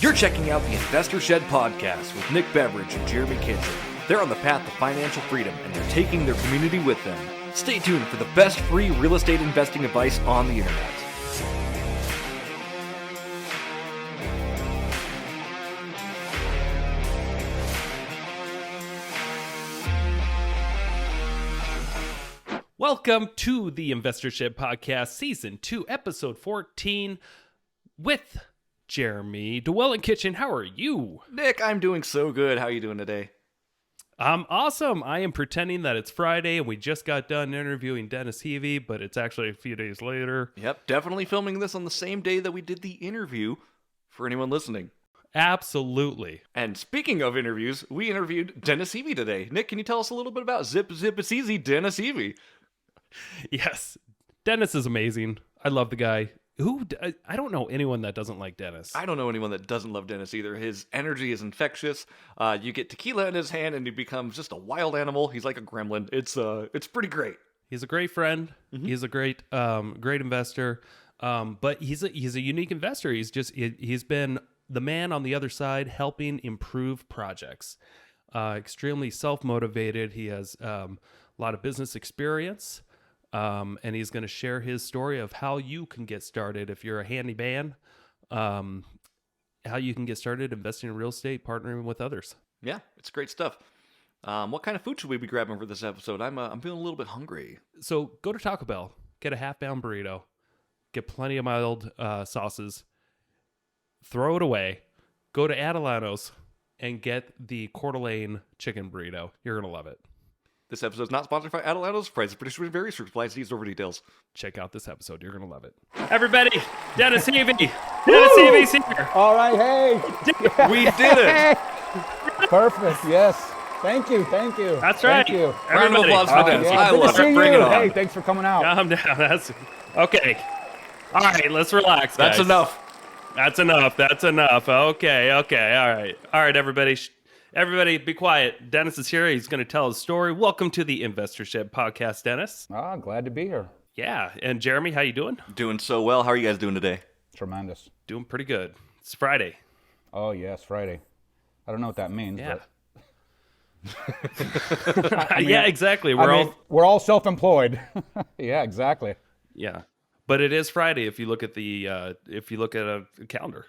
You're checking out the Investor Shed podcast with Nick Beveridge and Jeremy Kitchen. They're on the path to financial freedom and they're taking their community with them. Stay tuned for the best free real estate investing advice on the internet. Welcome to the Investor Shed podcast, season 2, episode 14 with Jeremy Dwelling Kitchen. How are you? Nick, I'm doing so good. How are you doing today? I'm awesome. I am pretending that it's Friday and we just got done interviewing Dennis Heavey, but it's actually a few days later. Yep, definitely filming this on the same day that we did the interview for anyone listening. Absolutely. And speaking of interviews, we interviewed Dennis Heavey today. Nick, can you tell us a little bit about Zip Zip It's Easy, Dennis Heavey? Yes. Dennis is amazing. I love the guy. I don't know anyone that doesn't like Dennis. I don't know anyone that doesn't love Dennis either. His energy is infectious. You get tequila in his hand and he becomes just a wild animal. He's like a gremlin. It's pretty great. He's a great friend. Mm-hmm. He's a great investor. But he's a unique investor. He's been the man on the other side helping improve projects. Extremely self-motivated. He has a lot of business experience. And he's going to share his story of how you can get started if you're a handyman, how you can get started investing in real estate, partnering with others. Yeah, it's great stuff. What kind of food should we be grabbing for this episode? I'm feeling a little bit hungry. So go to Taco Bell, get a half-pound burrito, get plenty of mild sauces, throw it away, go to Adelano's and get the Coeur d'Alene chicken burrito. You're going to love it. This episode is not sponsored by Adelano's. Prices, producers, and various supplies. These over details. Check out this episode. You're going to love it. Everybody, Dennis Heavey. Dennis Heavey's here. All right, hey. We did it. Perfect, yes. Thank you. That's right. Thank you. Round of applause for Dennis. Yeah, I good love to see it. Bring you. it on. Hey, thanks for coming out. Calm down. That's okay. All right, let's relax, guys. That's enough. That's enough. Okay. All right, everybody. Everybody, be quiet. Dennis is here. He's going to tell his story. Welcome to the Investor Shed podcast, Dennis. Glad to be here. Yeah. And Jeremy, how you doing? Doing so well. How are you guys doing today? Tremendous. Doing pretty good. It's Friday. Oh, yes, Friday. I don't know what that means. Yeah. But Yeah, exactly. We're all self-employed. Yeah, exactly. Yeah. But it is Friday if you look at a calendar.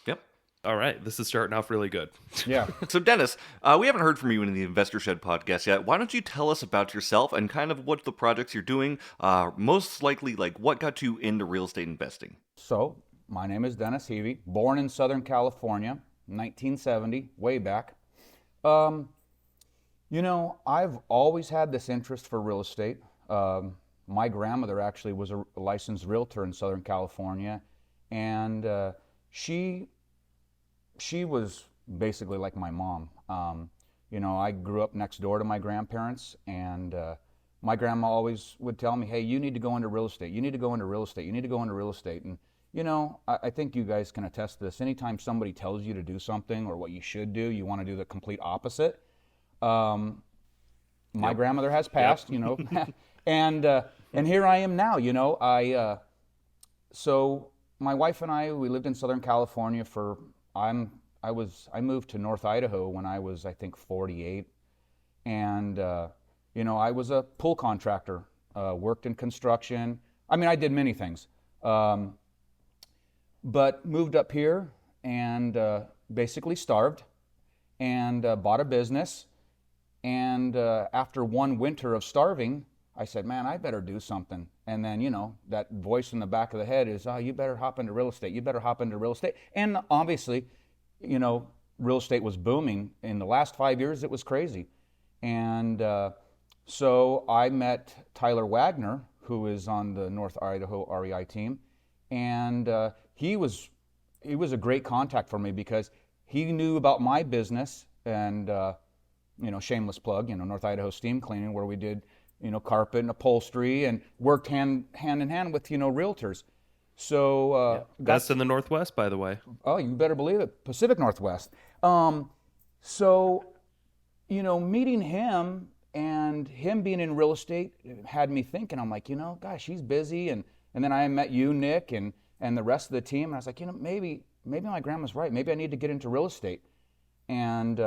Yep. All right, this is starting off really good. Yeah. So, Dennis, we haven't heard from you in the Investor Shed podcast yet. Why don't you tell us about yourself and kind of what the projects you're doing, most likely, like what got you into real estate investing? So, my name is Dennis Heavey, born in Southern California, 1970, way back. I've always had this interest for real estate. My grandmother actually was a licensed realtor in Southern California, and she was basically like my mom. I grew up next door to my grandparents, and my grandma always would tell me, hey, you need to go into real estate. You need to go into real estate. You need to go into real estate. And, I think you guys can attest to this. Anytime somebody tells you to do something or what you should do, you want to do the complete opposite. My grandmother has passed, and here I am now, so my wife and I, we lived in Southern California I moved to North Idaho when I was, I think, 48. And, I was a pool contractor, worked in construction. I did many things. But moved up here and basically starved and bought a business. And after one winter of starving, I said, man, I better do something. And then, that voice in the back of the head is, oh, you better hop into real estate. You better hop into real estate. And obviously, real estate was booming. In the last 5 years, it was crazy. And so I met Tyler Wagner, who is on the North Idaho REI team. And he was a great contact for me because he knew about my business and, shameless plug, North Idaho Steam Cleaning, where we did, carpet and upholstery and worked hand in hand with, realtors. So best in the Northwest, by the way. Oh, you better believe it. Pacific Northwest. Meeting him and him being in real estate had me thinking. I'm like, gosh, he's busy. And then I met you, Nick, and the rest of the team. And I was like, maybe maybe my grandma's right. Maybe I need to get into real estate. And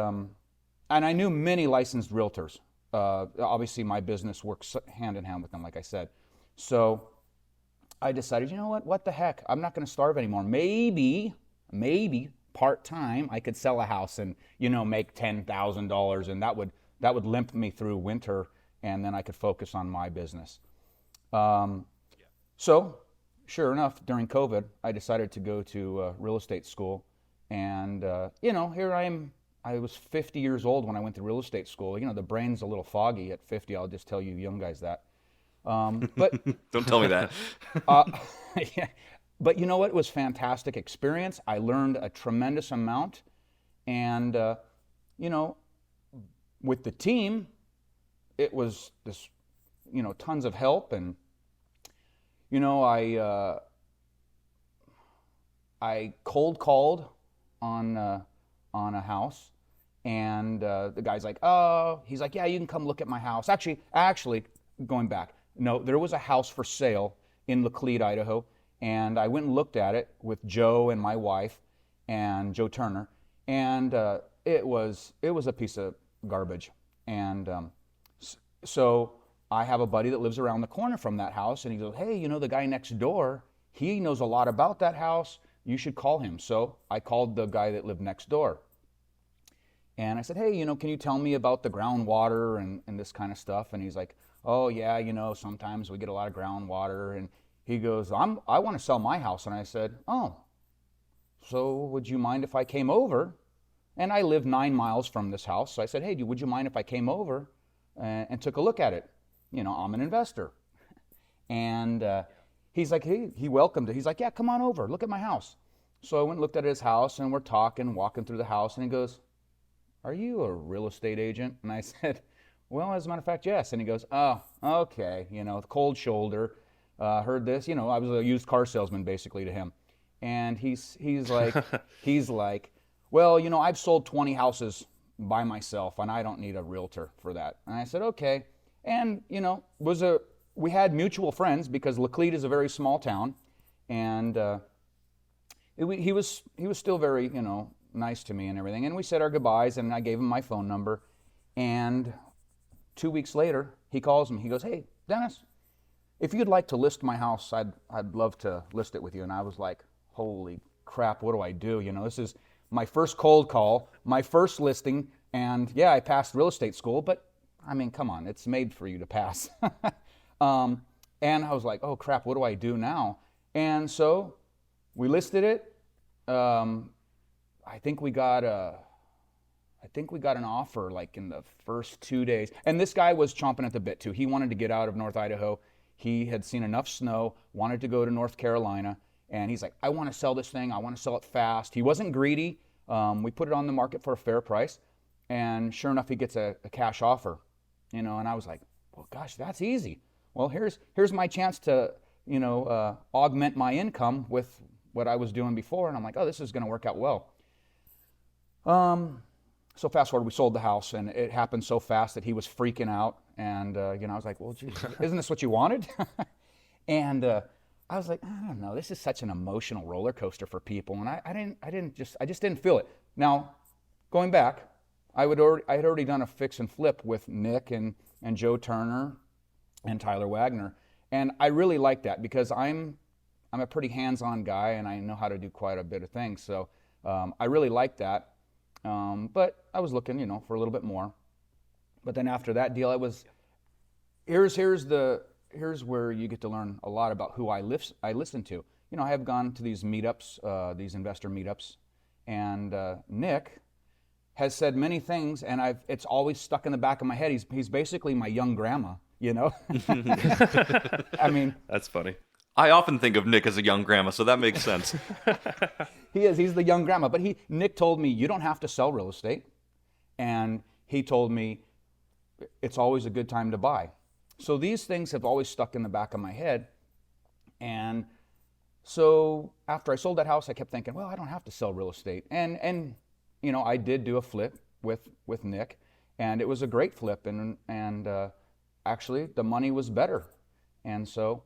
I knew many licensed realtors. Obviously, my business works hand in hand with them, like I said. So I decided, you know what the heck? I'm not going to starve anymore. Maybe part-time I could sell a house and, make $10,000, and that would limp me through winter, and then I could focus on my business. So sure enough, during COVID, I decided to go to real estate school. And, here I am. I was 50 years old when I went to real estate school. The brain's a little foggy at 50. I'll just tell you young guys that. But Don't tell me that. yeah. But you know what? It was a fantastic experience. I learned a tremendous amount. And, with the team, it was this, tons of help. And, I cold called on a house, and the guy's like, oh, he's like, yeah, you can come look at my house. Actually, going back, no, there was a house for sale in Laclede, Idaho, and I went and looked at it with Joe and my wife and Joe Turner, and it was a piece of garbage. And so I have a buddy that lives around the corner from that house, and he goes, hey, the guy next door, he knows a lot about that house. You should call him. So I called the guy that lived next door. And I said, hey, can you tell me about the groundwater and this kind of stuff? And he's like, oh, yeah, sometimes we get a lot of groundwater. And he goes, I want to sell my house. And I said, oh, so would you mind if I came over? And I live 9 miles from this house. So I said, hey, would you mind if I came over and took a look at it? I'm an investor. And he's like, he welcomed it. He's like, yeah, come on over. Look at my house. So I went and looked at his house, and we're walking through the house, and he goes, are you a real estate agent? And I said, well, as a matter of fact, yes. And he goes, oh, okay, cold shoulder, heard this. I was a used car salesman basically to him. And he's like, well, I've sold 20 houses by myself, and I don't need a realtor for that. And I said, okay. And, we had mutual friends because Laclede is a very small town, and he was still very, nice to me and everything. And we said our goodbyes, and I gave him my phone number. And 2 weeks later, he calls me. He goes, hey, Dennis, if you'd like to list my house, I'd love to list it with you. And I was like, holy crap, what do I do? This is my first cold call, my first listing, and yeah, I passed real estate school, but I mean, come on, it's made for you to pass. And I was like, oh crap, what do I do now? And so we listed it. I think we got an offer like in the first 2 days. And this guy was chomping at the bit too. He wanted to get out of North Idaho. He had seen enough snow, wanted to go to North Carolina. And he's like, I want to sell this thing. I want to sell it fast. He wasn't greedy. We put it on the market for a fair price. And sure enough, he gets a cash offer. And I was like, well, gosh, that's easy. Well, here's my chance to, augment my income with what I was doing before. And I'm like, oh, this is going to work out well. So fast forward, we sold the house, and it happened so fast that he was freaking out. And, I was like, well, geez, isn't this what you wanted? And I was like, I don't know, this is such an emotional roller coaster for people. And I just didn't feel it. Now, going back, I had already done a fix and flip with Nick and Joe Turner and Tyler Wagner. And I really like that because I'm a pretty hands-on guy, and I know how to do quite a bit of things. So I really like that. But I was looking, for a little bit more. But then after that deal, here's where you get to learn a lot about who I listen to. I have gone to these meetups, these investor meetups, and Nick has said many things, and it's always stuck in the back of my head. He's basically my young grandma, I mean, that's funny. I often think of Nick as a young grandma, so that makes sense. He is. He's the young grandma. But Nick told me, you don't have to sell real estate. And he told me, it's always a good time to buy. So these things have always stuck in the back of my head. And so after I sold that house, I kept thinking, well, I don't have to sell real estate. And I did do a flip with Nick. And it was a great flip. And actually, the money was better. And so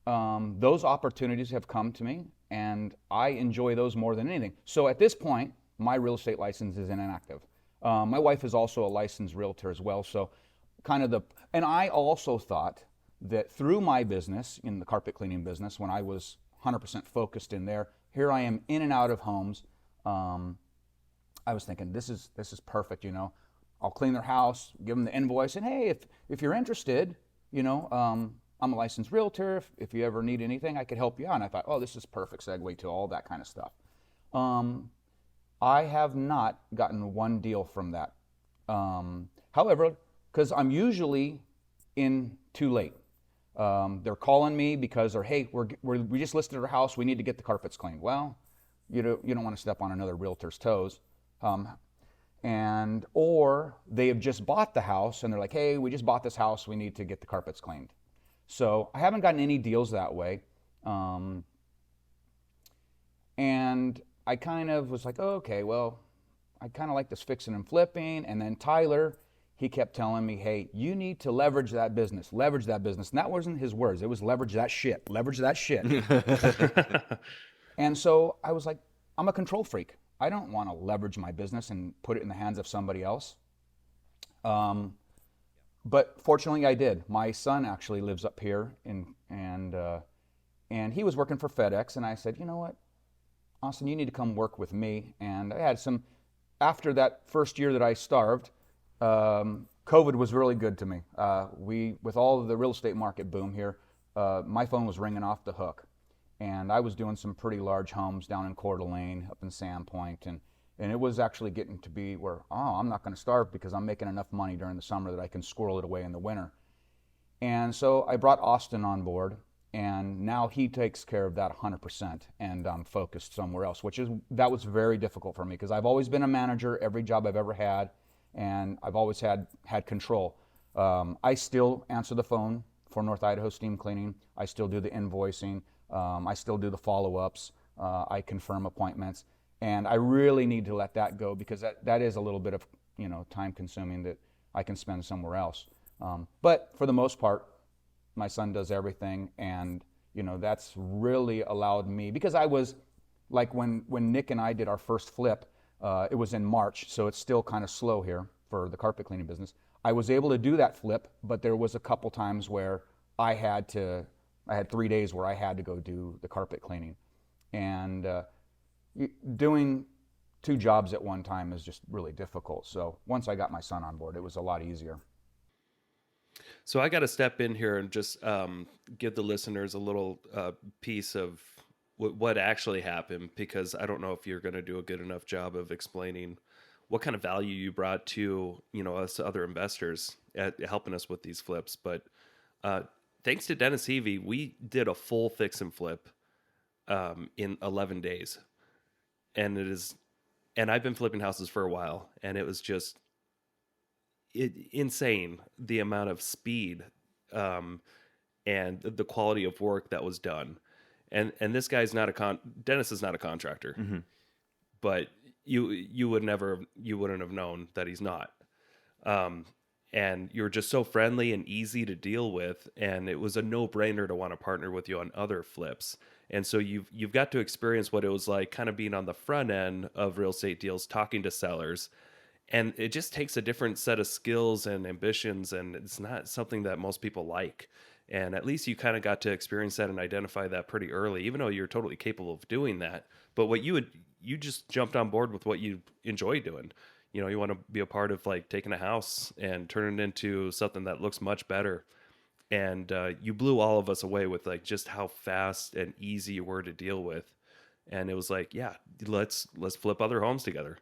those opportunities have come to me, and I enjoy those more than anything. So at this point, my real estate license is inactive. My wife is also a licensed realtor as well, so and I also thought that through my business, in the carpet cleaning business, when I was 100% focused in there, here I am in and out of homes. I was thinking, this is perfect, you know. I'll clean their house, give them the invoice, and hey, if you're interested, you know, I'm a licensed realtor. If you ever need anything, I could help you out. And I thought, oh, this is perfect segue to all that kind of stuff. I have not gotten one deal from that. However, because I'm usually in too late. They're calling me because they're, hey, we just listed our house. We need to get the carpets cleaned. Well, you don't want to step on another realtor's toes. Or they have just bought the house and they're like, hey, we just bought this house. We need to get the carpets cleaned. So I haven't gotten any deals that way. And I kind of was like, oh, okay, well, I kind of like this fixing and flipping. And then Tyler, he kept telling me, hey, you need to leverage that business. And that wasn't his words. It was leverage that shit. And so I was like, I'm a control freak. I don't want to leverage my business and put it in the hands of somebody else. But fortunately I did. My son actually lives up here and he was working for FedEx, and I said, you know what, Austin, you need to come work with me. And I had after that first year that I starved, COVID was really good to me. With all of the real estate market boom here, my phone was ringing off the hook. And I was doing some pretty large homes down in Coeur d'Alene, up in Sandpoint, and it was actually getting to be where, I'm not going to starve because I'm making enough money during the summer that I can squirrel it away in the winter. And so I brought Austin on board, and now he takes care of that 100%, and I'm focused somewhere else, that was very difficult for me because I've always been a manager every job I've ever had, and I've always had control. I still answer the phone for North Idaho Steam Cleaning. I still do the invoicing. I still do the follow-ups. I confirm appointments, and I really need to let that go because that is a little bit of time consuming that I can spend somewhere else. But for the most part, my son does everything, and that's really allowed me, because I was like when Nick and I did our first flip, it was in March, so it's still kind of slow here for the carpet cleaning business. I was able to do that flip, but there was a couple times where I had 3 days where I had to go do the carpet cleaning. And doing 2 jobs at one time is just really difficult. So once I got my son on board, it was a lot easier. So I got to step in here and just give the listeners a little piece of what actually happened, because I don't know if you're going to do a good enough job of explaining what kind of value you brought to us other investors at helping us with these flips. But thanks to Dennis Heavey, we did a full fix and flip in 11 days. And I've been flipping houses for a while, and it was just insane, the amount of speed and the quality of work that was done. And this guy's Dennis is not a contractor, mm-hmm. But you wouldn't have known that he's not. And you're just so friendly and easy to deal with, and it was a no-brainer to want to partner with you on other flips. And so you've got to experience what it was like kind of being on the front end of real estate deals, talking to sellers. And it just takes a different set of skills and ambitions, and it's not something that most people like. And at least you kind of got to experience that and identify that pretty early, even though you're totally capable of doing that. But you just jumped on board with what you enjoy doing. You want to be a part of like taking a house and turning it into something that looks much better. And you blew all of us away with like just how fast and easy you were to deal with. And it was like, yeah, let's flip other homes together.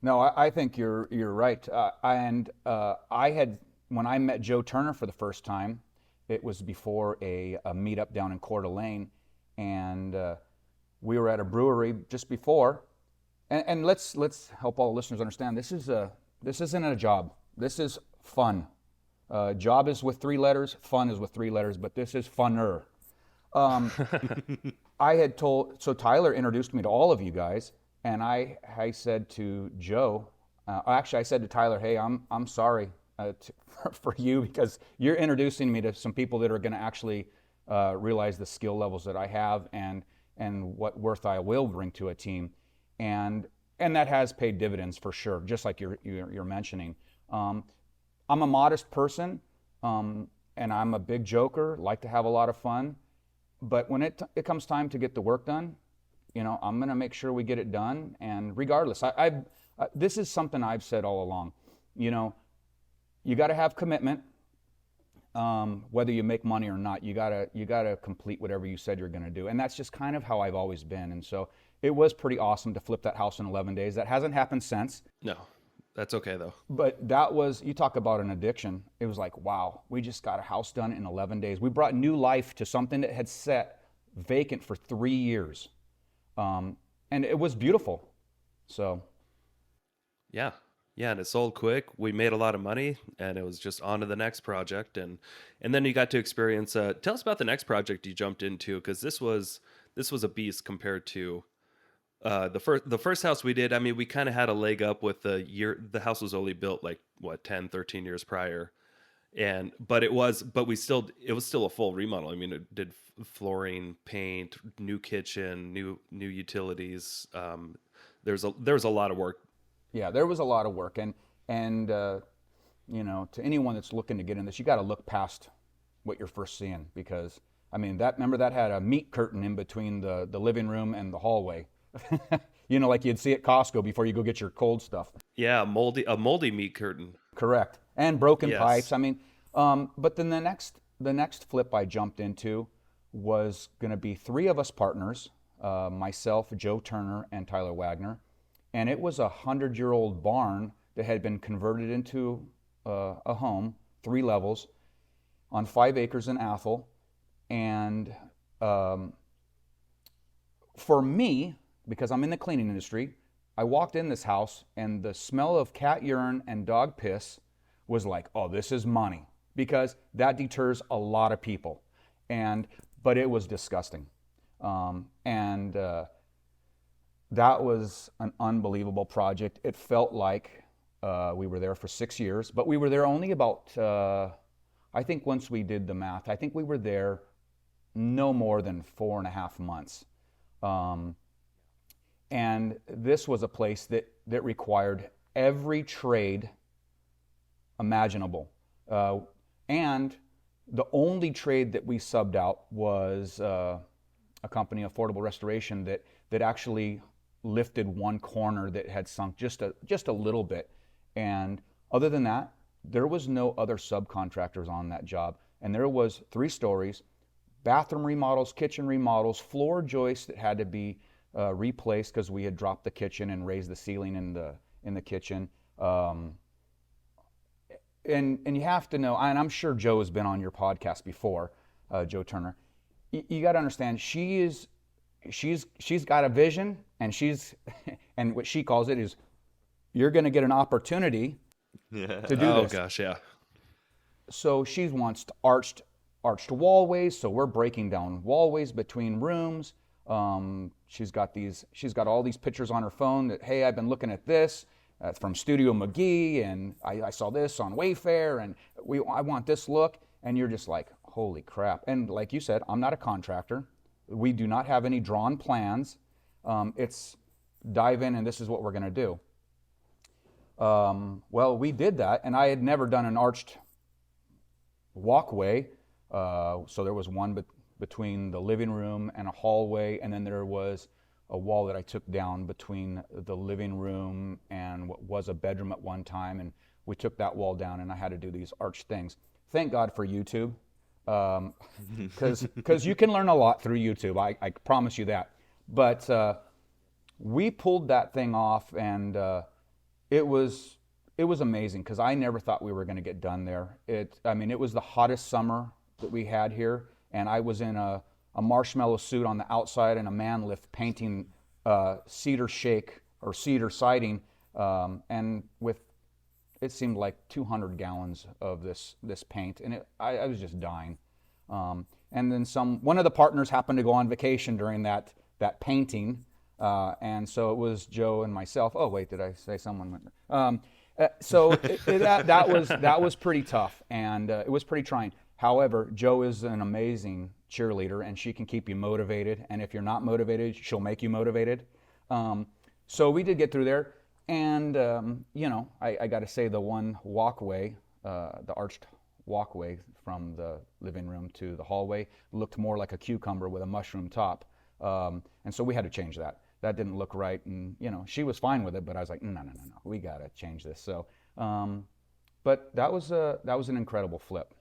No, I think you're right. I had, when I met Joe Turner for the first time, it was before a meetup down in Coeur d'Alene, and we were at a brewery just before. And let's help all the listeners understand, this isn't a job. This is fun. Job is with 3 letters, fun is with 3 letters, but this is funner. So Tyler introduced me to all of you guys. And I said to Joe, actually I said to Tyler, hey, I'm sorry for you, because you're introducing me to some people that are going to actually realize the skill levels that I have. And and what worth I will bring to a team, and that has paid dividends for sure. Just like you're mentioning, I'm a modest person, and I'm a big joker. Like to have a lot of fun, but when it comes time to get the work done, I'm going to make sure we get it done. And regardless, this is something I've said all along. You got to have commitment. Whether you make money or not, you gotta complete whatever you said you're going to do, and that's just kind of how I've always been. And so it was pretty awesome to flip that house in 11 days. That hasn't happened since. No, that's okay though. But that was, you talk about an addiction. It was like, wow, we just got a house done in 11 days. We brought new life to something that had sat vacant for 3 years, and it was beautiful. So, yeah. Yeah, and it sold quick. We made a lot of money, and it was just on to the next project. And then you got to experience. Tell us about the next project you jumped into, because this was a beast compared to the first house we did. I mean, we kind of had a leg up with the year. The house was only built like 10, 13 years prior, but it was still a full remodel. I mean, it did flooring, paint, new kitchen, new utilities. There was a lot of work. Yeah, there was a lot of work, and to anyone that's looking to get in this, you got to look past what you're first seeing, because I mean, remember that had a meat curtain in between the living room and the hallway, like you'd see at Costco before you go get your cold stuff. Yeah, a moldy meat curtain. Correct, and broken Yes. pipes. I mean, but then the next flip I jumped into was going to be 3 of us partners, myself, Joe Turner, and Tyler Wagner. And it was a 100-year-old barn that had been converted into a home, 3 levels, on 5 acres in Athol. And for me, because I'm in the cleaning industry, I walked in this house and the smell of cat urine and dog piss was like, oh, this is money, because that deters a lot of people. But it was disgusting. That was an unbelievable project. It felt like we were there for 6 years, but we were there only about, I think once we did the math, I think we were there no more than 4.5 months. And this was a place that required every trade imaginable. And the only trade that we subbed out was a company, Affordable Restoration, that actually lifted one corner that had sunk just a little bit. And other than that, there was no other subcontractors on that job. And there was 3 stories, bathroom remodels, kitchen remodels, floor joists that had to be replaced because we had dropped the kitchen and raised the ceiling in the kitchen. And you have to know, and I'm sure Joe has been on your podcast before, Joe Turner. You got to understand, she's got a vision, and and what she calls it is, you're going to get an opportunity to do this. Oh gosh, yeah. So she wants arched wallways. So we're breaking down wallways between rooms. She's got all these pictures on her phone that, hey, I've been looking at this from Studio McGee, and I saw this on Wayfair, and I want this look. And you're just like, holy crap. And like you said, I'm not a contractor. We do not have any drawn plans. It's dive in and this is what we're going to do. Well, we did that, and I had never done an arched walkway. So there was one between the living room and a hallway, and then there was a wall that I took down between the living room and what was a bedroom at one time, and we took that wall down, and I had to do these arched things. Thank God for YouTube. Because you can learn a lot through YouTube, I promise you that. But we pulled that thing off, and it was amazing, because I never thought we were going to get done there. It was the hottest summer that we had here, and I was in a marshmallow suit on the outside and a man lift painting cedar shake or cedar siding, and with, it seemed like 200 gallons of this paint, and I was just dying. And then one of the partners happened to go on vacation during that painting, and so it was Joe and myself. Oh wait, did I say someone? So that was pretty tough, and it was pretty trying. However, Joe is an amazing cheerleader, and she can keep you motivated. And if you're not motivated, she'll make you motivated. So we did get through there. And, I got to say the one walkway, the arched walkway from the living room to the hallway looked more like a cucumber with a mushroom top. And so we had to change that. That didn't look right. And, she was fine with it, but I was like, no, we got to change this. So, but that was an incredible flip.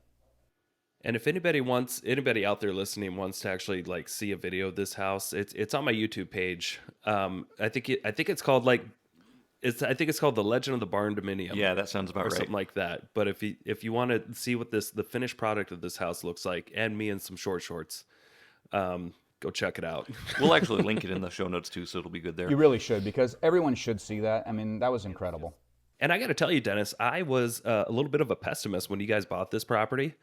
And if anybody out there listening wants to actually like see a video of this house, it's on my YouTube page. I think it's called The Legend of the Barn Dominium. Yeah, that sounds about right. Or something like that. But if you want to see what the finished product of this house looks like, and me in some short shorts, go check it out. We'll actually link it in the show notes too, so it'll be good there. You really should, because everyone should see that. I mean, that was incredible. And I got to tell you, Dennis, I was a little bit of a pessimist when you guys bought this property.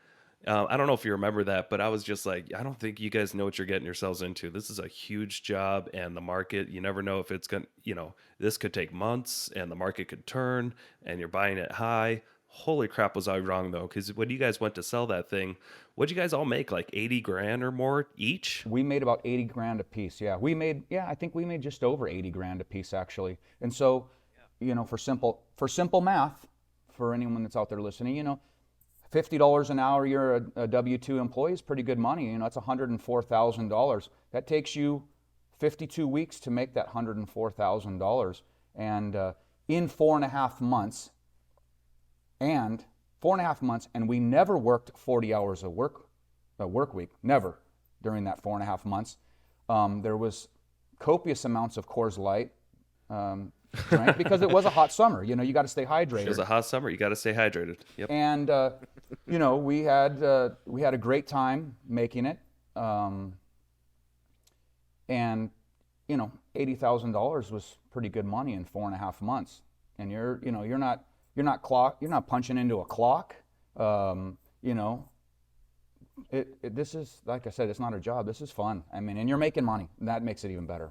I don't know if you remember that, but I was just like, I don't think you guys know what you're getting yourselves into. This is a huge job, and the market, you never know if it's going to, this could take months, and the market could turn, and you're buying it high. Holy crap, was I wrong, though, because when you guys went to sell that thing, what'd you guys all make, like 80 grand or more each? We made about 80 grand a piece, yeah. I think we made just over 80 grand a piece, actually. And so, for simple math, for anyone that's out there listening, $50 an hour, you're a W-2 employee is pretty good money. That's $104,000. That takes you 52 weeks to make that $104,000. And in 4.5 months, and we never worked 40 hours a work week, never during that 4.5 months. There was copious amounts of Coors Light, drank because it was a hot summer. You got to stay hydrated. It was a hot summer. You got to stay hydrated. Yep. And we had a great time making it. And $80,000 was pretty good money in 4.5 months. And you're not punching into a clock. This is, like I said, it's not a job. This is fun. I mean, and you're making money. And that makes it even better.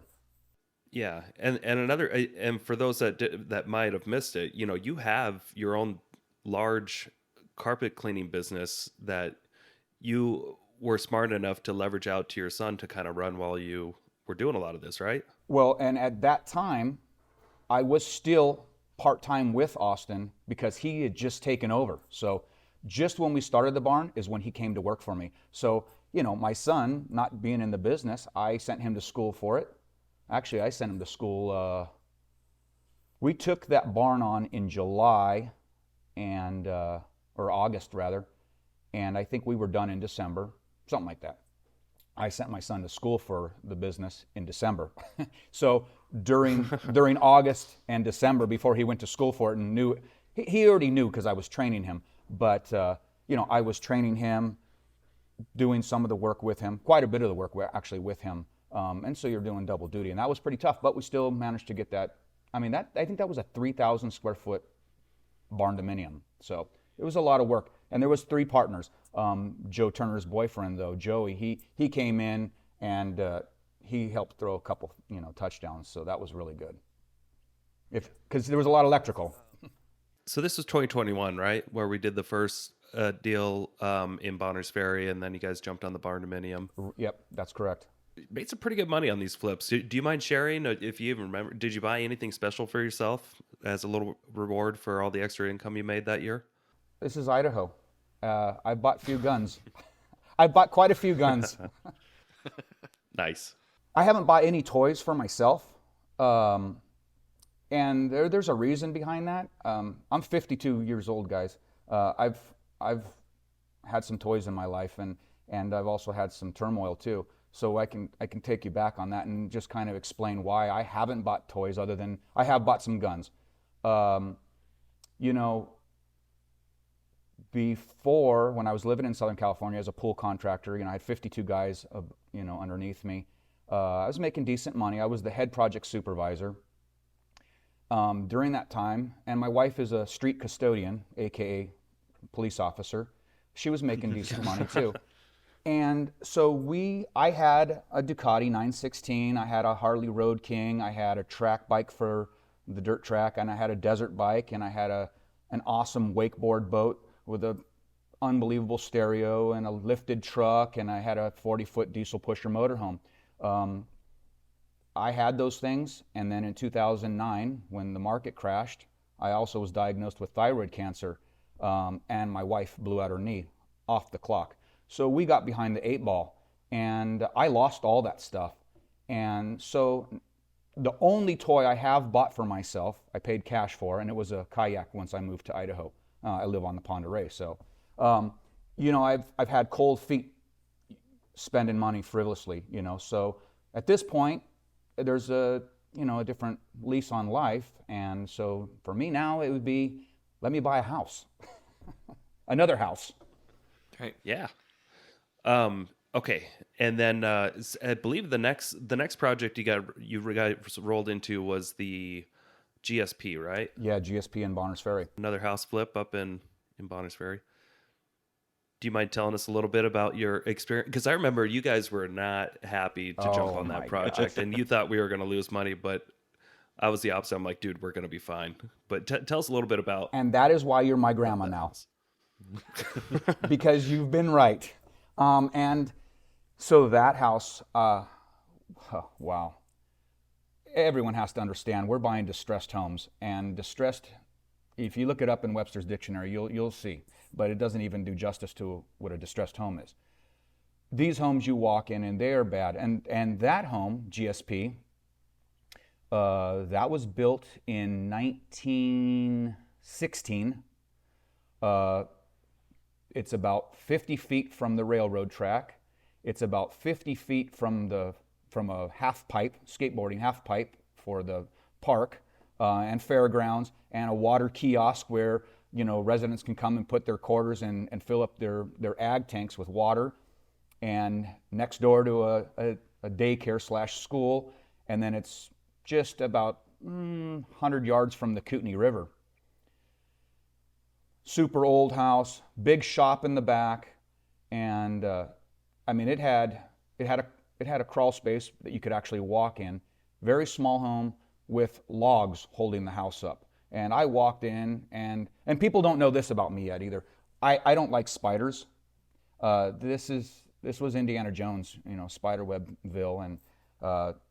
Yeah, and for those that might have missed it, you have your own large carpet cleaning business that you were smart enough to leverage out to your son to kind of run while you were doing a lot of this, right? Well, and at that time, I was still part-time with Austin because he had just taken over. So just when we started the barn is when he came to work for me. So, my son, not being in the business, I sent him to school for it. Actually, I sent him to school. We took that barn on in July or August rather, and I think we were done in December, something like that. I sent my son to school for the business in December. So during August and December, before he went to school for it, and he already knew because I was training him. But I was training him, doing some of the work with him, quite a bit of the work actually with him. And so you're doing double duty, and that was pretty tough, but we still managed to get that. I mean, I think that was a 3,000 square foot barn dominium. So it was a lot of work, and there was 3 partners. Joe Turner's boyfriend, though, Joey, he came in and he helped throw a couple, touchdowns. So that was really good. Because there was a lot of electrical. So this was 2021, right, where we did the first deal in Bonners Ferry, and then you guys jumped on the barn dominium. Yep, that's correct. Made some pretty good money on these flips. Do you mind sharing, if you even remember, did you buy anything special for yourself as a little reward for all the extra income you made that year? This is Idaho. I bought a few guns. I bought quite a few guns. Nice. I haven't bought any toys for myself. And there's a reason behind that. I'm 52 years old, guys. I've had some toys in my life, and I've also had some turmoil too. So I can take you back on that and just kind of explain why I haven't bought toys other than I have bought some guns. Before, when I was living in Southern California as a pool contractor, I had 52 guys, underneath me. I was making decent money. I was the head project supervisor during that time, and my wife is a street custodian, aka police officer. She was making decent money too. And so I had a Ducati 916, I had a Harley Road King, I had a track bike for the dirt track, and I had a desert bike, and I had an awesome wakeboard boat with a unbelievable stereo and a lifted truck, and I had a 40-foot diesel pusher motorhome. I had those things, and then in 2009, when the market crashed, I also was diagnosed with thyroid cancer, and my wife blew out her knee off the clock. So we got behind the 8 ball, and I lost all that stuff. And so the only toy I have bought for myself, I paid cash for, and it was a kayak once I moved to Idaho. I live on the Pend Oreille, so I've had cold feet spending money frivolously, So at this point, there's a different lease on life, and so for me now it would be, let me buy a house, another house. Right. Yeah. Okay. And then I believe the next project you guys rolled into was the GSP, right? Yeah, GSP in Bonners Ferry. Another house flip up in Bonners Ferry. Do you mind telling us a little bit about your experience? Because I remember you guys were not happy to jump on that project, and you thought we were going to lose money, but I was the opposite. I'm like, dude, we're going to be fine. But tell us a little bit about. And that is why you're my grandma now, because you've been right. And so that house, wow. Everyone has to understand we're buying distressed homes, and distressed, if you look it up in Webster's dictionary, you'll see. But it doesn't even do justice to what a distressed home is. These homes you walk in and they are bad. And that home, GSP, that was built in 1916. It's about 50 feet from the railroad track. It's about 50 feet from a half pipe, skateboarding half pipe for the park and fairgrounds, and a water kiosk where residents can come and put their quarters and fill up their ag tanks with water, and next door to a daycare / school, and then it's just about 100 yards from the Kootenai River. Super old house, big shop in the back, and it had a crawl space that you could actually walk in. Very small home with logs holding the house up. And I walked in, and people don't know this about me yet either. I don't like spiders. This was Indiana Jones, Spiderwebville, and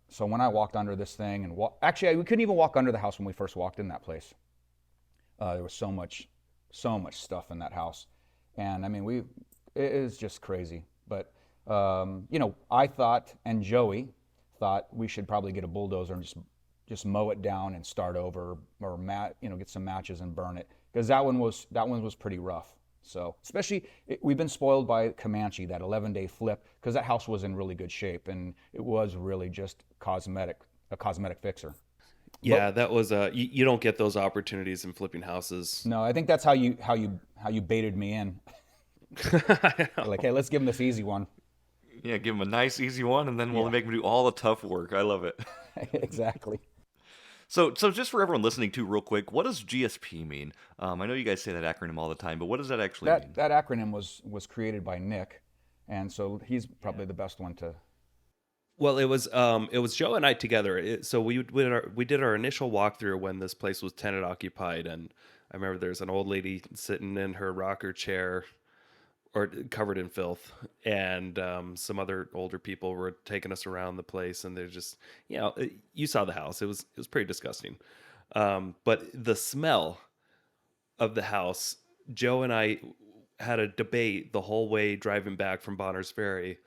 so when I walked under this thing and actually we couldn't even walk under the house when we first walked in that place. There was so much stuff in that house, and it is just crazy. But I thought, and Joey thought, we should probably get a bulldozer and just mow it down and start over, or get some matches and burn it, because that one was pretty rough. So especially we've been spoiled by Comanche, that 11-day flip, because that house was in really good shape and it was really just a cosmetic fixer. Yeah, that was you don't get those opportunities in flipping houses. No, I think that's how you baited me in. Like, hey, let's give him this easy one. Yeah, give him a nice easy one, and then we'll make him do all the tough work. I love it. Exactly. So just for everyone listening too, real quick, what does GSP mean? I know you guys say that acronym all the time, but what does that actually mean? That acronym was created by Nick, and so he's probably the best one to. Well, it was Joe and I together. So we did our initial walkthrough when this place was tenant occupied, and I remember there's an old lady sitting in her rocker chair, or covered in filth, and some other older people were taking us around the place, and they're just, you saw the house. It was pretty disgusting. But the smell of the house, Joe and I had a debate the whole way driving back from Bonners Ferry.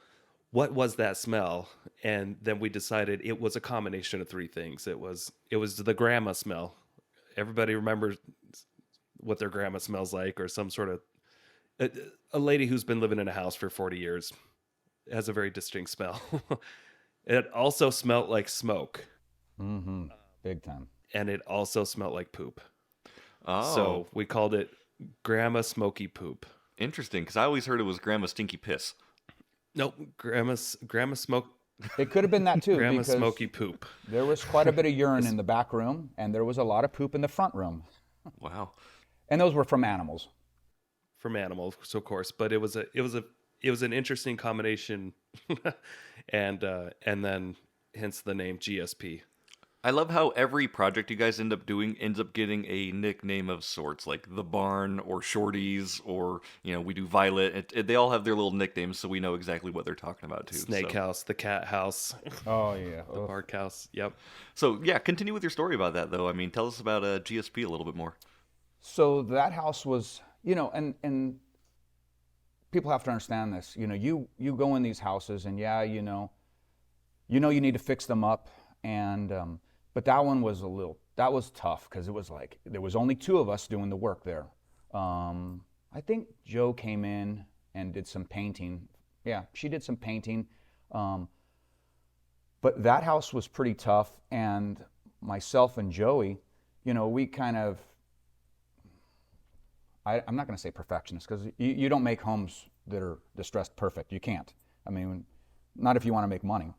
What was that smell? And then we decided it was a combination of three things. It was the grandma smell. Everybody remembers what their grandma smells like, or some sort of a lady who's been living in a house for 40 years has a very distinct smell. It also smelled like smoke. Mm-hmm. Big time. And it also smelled like poop. Oh. So we called it Grandma Smoky Poop. Interesting, because I always heard it was Grandma Stinky Piss. Nope, Grandma Smoke. It could have been that too. Grandma because Smoky Poop. There was quite a bit of urine in the back room, and there was a lot of poop in the front room. Wow. And those were from animals. From animals, so of course, but it was an interesting combination, and then hence the name GSP. I love how every project you guys end up doing ends up getting a nickname of sorts, like the barn or Shorties, or we do Violet. They all have their little nicknames, so we know exactly what they're talking about too. Snake house, the cat house, Oh yeah. the bark house. Yep. So yeah, continue with your story about that though. I mean, tell us about GSP a little bit more. So that house was, and people have to understand this. You go in these houses, and yeah, you need to fix them up, and but that one was that was tough because it was like there was only two of us doing the work there. I think Joe came in and did some painting. Yeah, she did some painting. But that house was pretty tough, and myself and Joey, we kind of, I'm not going to say perfectionists, because you don't make homes that are distressed perfect. You can't. I mean, not if you want to make money,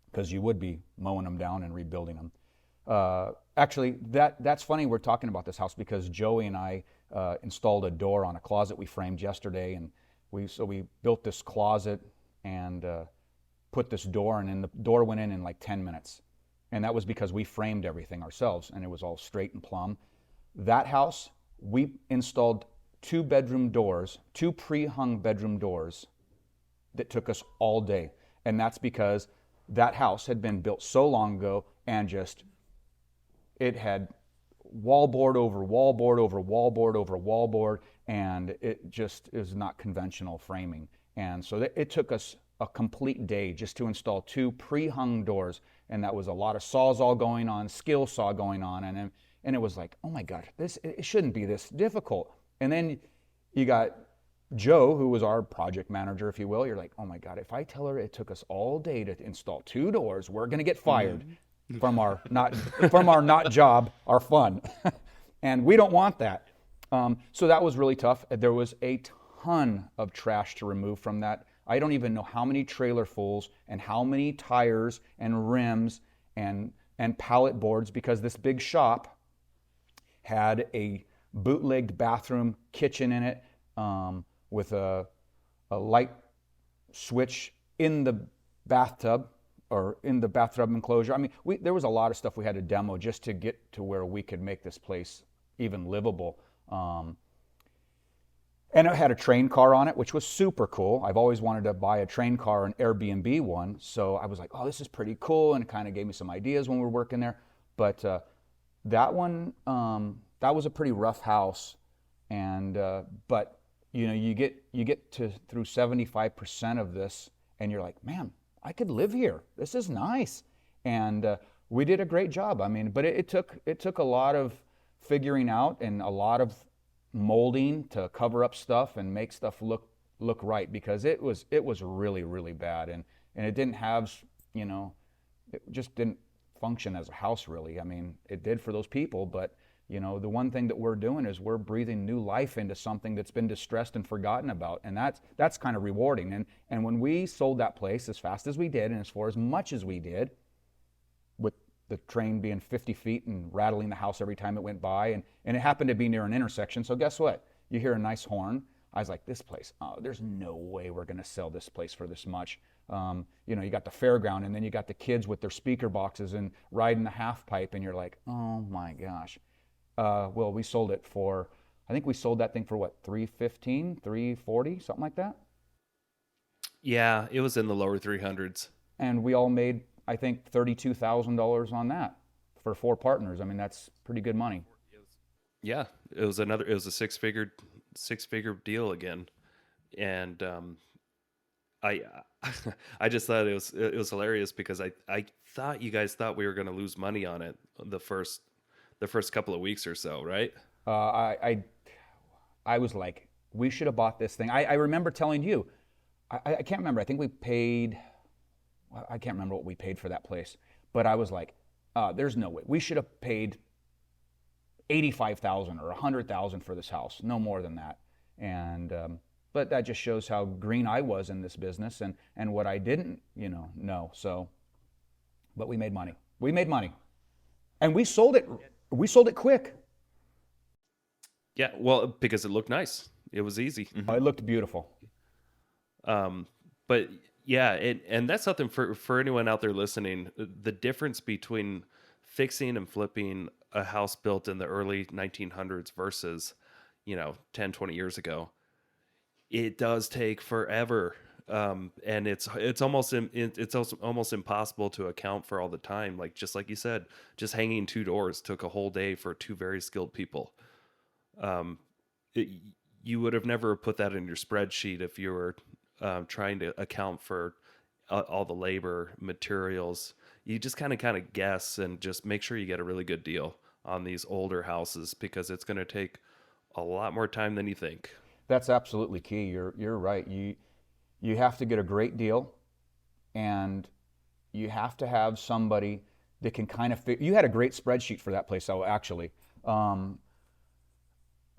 because you would be mowing them down and rebuilding them. Actually, that's funny we're talking about this house, because Joey and I installed a door on a closet we framed yesterday, and we built this closet and put this door in, and the door went in like 10 minutes. And that was because we framed everything ourselves, and it was all straight and plumb. That house, we installed two pre-hung bedroom doors that took us all day. And that's because that house had been built so long ago, and it had wallboard over wallboard over wallboard over wallboard, and it just is not conventional framing. And so it took us a complete day just to install two pre-hung doors, and that was a lot of sawzall going on, skill saw going on, and it was like, oh my God, it shouldn't be this difficult. And then you got Joe, who was our project manager, if you will. You're like, oh my God, if I tell her it took us all day to install two doors, we're going to get fired from our not job, our fun. And we don't want that. So that was really tough. There was a ton of trash to remove from that. I don't even know how many trailer fulls and how many tires and rims and pallet boards, because this big shop had a bootlegged bathroom kitchen in it, with a light switch in the bathtub, or in the bathtub enclosure. I mean, there was a lot of stuff we had to demo just to get to where we could make this place even livable. And it had a train car on it, which was super cool. I've always wanted to buy a train car, an Airbnb one. So I was like, oh, this is pretty cool. And it kind of gave me some ideas when we were working there. But that one, that was a pretty rough house. And but you get through 75% of this, and you're like, man, I could live here. This is nice. And we did a great job. I mean, but it took a lot of figuring out and a lot of molding to cover up stuff and make stuff look right, because it was really, really bad, and it didn't have, it just didn't function as a house really. I mean, it did for those people, but the one thing that we're doing is we're breathing new life into something that's been distressed and forgotten about, and that's kind of rewarding. And when we sold that place as fast as we did, and for as much as we did, with the train being 50 feet and rattling the house every time it went by, and it happened to be near an intersection, so guess what? You hear a nice horn. I was like, this place, oh, there's no way we're going to sell this place for this much. You got the fairground, and then you got the kids with their speaker boxes and riding the half pipe, and you're like, oh my gosh. Well, we sold it for, I think we sold that thing for what, $315, $340, something like that? Yeah, it was in the lower 300s. And we all made, I think, $32,000 on that for 4 partners. I mean, that's pretty good money. Yeah, it was a six-figure deal again. And I just thought it was hilarious, because I thought you guys thought we were going to lose money on it the first couple of weeks or so, right? I was like, we should have bought this thing. I remember telling you, I can't remember. I think we paid, I can't remember what we paid for that place, but I was like, there's no way. We should have paid $85,000 or $100,000 for this house, no more than that. And but that just shows how green I was in this business, and what I didn't, know. So, but we made money. We made money, and we sold it. We sold it quick. Yeah, well, because it looked nice. It was easy. Mm-hmm. It looked beautiful. But yeah, and that's something for anyone out there listening. The difference between fixing and flipping a house built in the early 1900s versus, 10, 20 years ago, it does take forever. And it's almost impossible to account for all the time. Like, just like you said, just hanging two doors took a whole day for two very skilled people. Um, it, you would have never put that in your spreadsheet if you were trying to account for all the labor, materials. You just kind of guess and just make sure you get a really good deal on these older houses, because it's going to take a lot more time than you think. That's absolutely key. You're right. You have to get a great deal, and you have to have somebody that can kind of you had a great spreadsheet for that place, actually.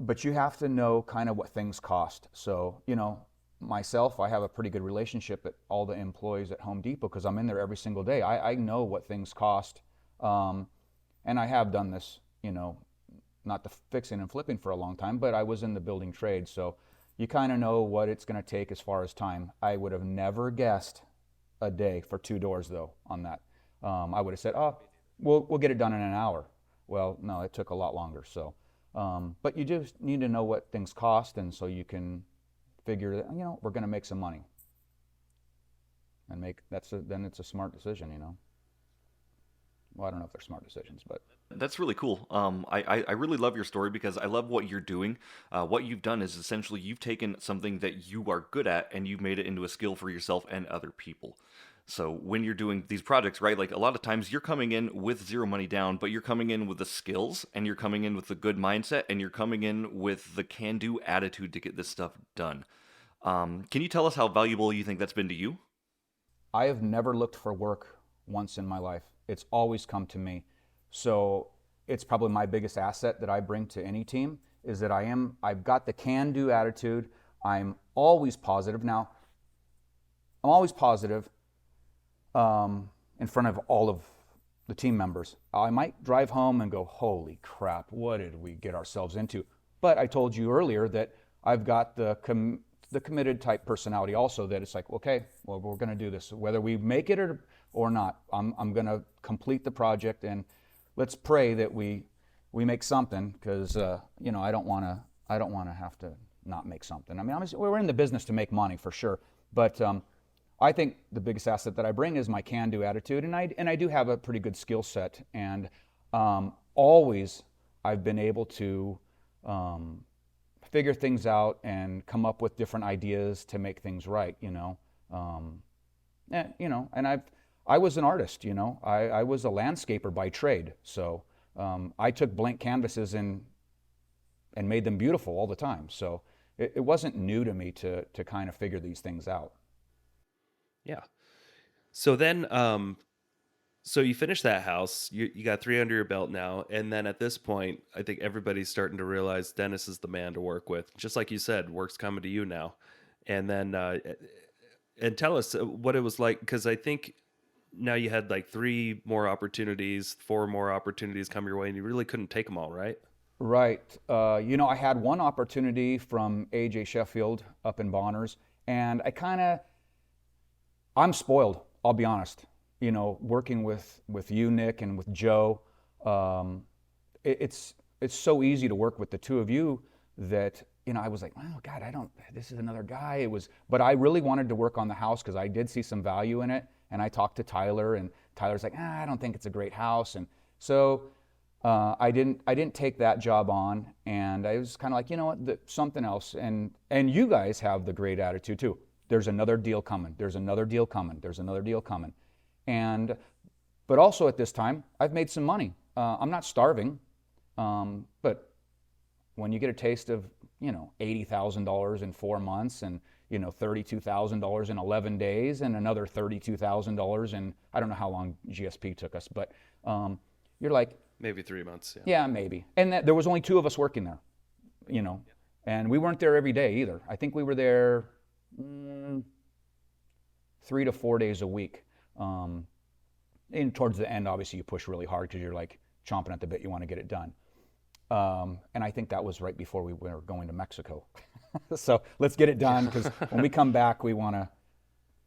But you have to know kind of what things cost. So, myself, I have a pretty good relationship at all the employees at Home Depot because I'm in there every single day. I know what things cost. And I have done this, not the fixing and flipping for a long time, but I was in the building trade. So you kind of know what it's going to take as far as time. I would have never guessed a day for two doors, though, on that. I would have said, oh, we'll get it done in an hour. Well, no, it took a lot longer. So, but you just need to know what things cost, and so you can figure that, we're going to make some money. And then it's a smart decision, Well, I don't know if they're smart decisions, but That's really cool. I really love your story because I love what you're doing. What you've done is essentially you've taken something that you are good at and you've made it into a skill for yourself and other people. So when you're doing these projects, right, like a lot of times you're coming in with zero money down, but you're coming in with the skills and you're coming in with the good mindset and you're coming in with the can-do attitude to get this stuff done. Can you tell us how valuable you think that's been to you? I have never looked for work once in my life. It's always come to me. So it's probably my biggest asset that I bring to any team is that I've got the can-do attitude. I'm always positive. Now, I'm always positive in front of all of the team members. I might drive home and go, holy crap, what did we get ourselves into? But I told you earlier that I've got the committed type personality also, that it's like, okay, well, we're going to do this. Whether we make it or not, I'm going to complete the project, and let's pray that we make something, because I don't want to have to not make something. I mean, we're in the business to make money for sure, but I think the biggest asset that I bring is my can-do attitude, and I do have a pretty good skill set, and always I've been able to figure things out and come up with different ideas to make things right, and I was an artist, I was a landscaper by trade, so I took blank canvases and made them beautiful all the time. So it wasn't new to me to kind of figure these things out. Yeah. So then, so you finish that house, you got 3 under your belt now. And then at this point, I think everybody's starting to realize Dennis is the man to work with. Just like you said, work's coming to you now. And then, and tell us what it was like, because I think now you had like 3 more opportunities, 4 more opportunities come your way, and you really couldn't take them all, right? Right. I had one opportunity from AJ Sheffield up in Bonners, and I'm spoiled, I'll be honest. Working with you, Nick, and with Joe, it's so easy to work with the two of you that, I was like, oh God, this is another guy. But I really wanted to work on the house because I did see some value in it. And I talked to Tyler, and Tyler's like, I don't think it's a great house. And so I didn't take that job on, and I was kind of like, you know what, something else. And you guys have the great attitude too. There's another deal coming. There's another deal coming. There's another deal coming. But also at this time, I've made some money. I'm not starving, but when you get a taste of, $80,000 in 4 months, and $32,000 in 11 days, and another $32,000 in, I don't know how long GSP took us, but you're like, maybe 3 months. Yeah, maybe. And there was only 2 of us working there, and we weren't there every day either. I think we were there 3 to 4 days a week. And towards the end, obviously, you push really hard because you're like chomping at the bit. You want to get it done. And I think that was right before we were going to Mexico. So let's get it done, because when we come back, we want to.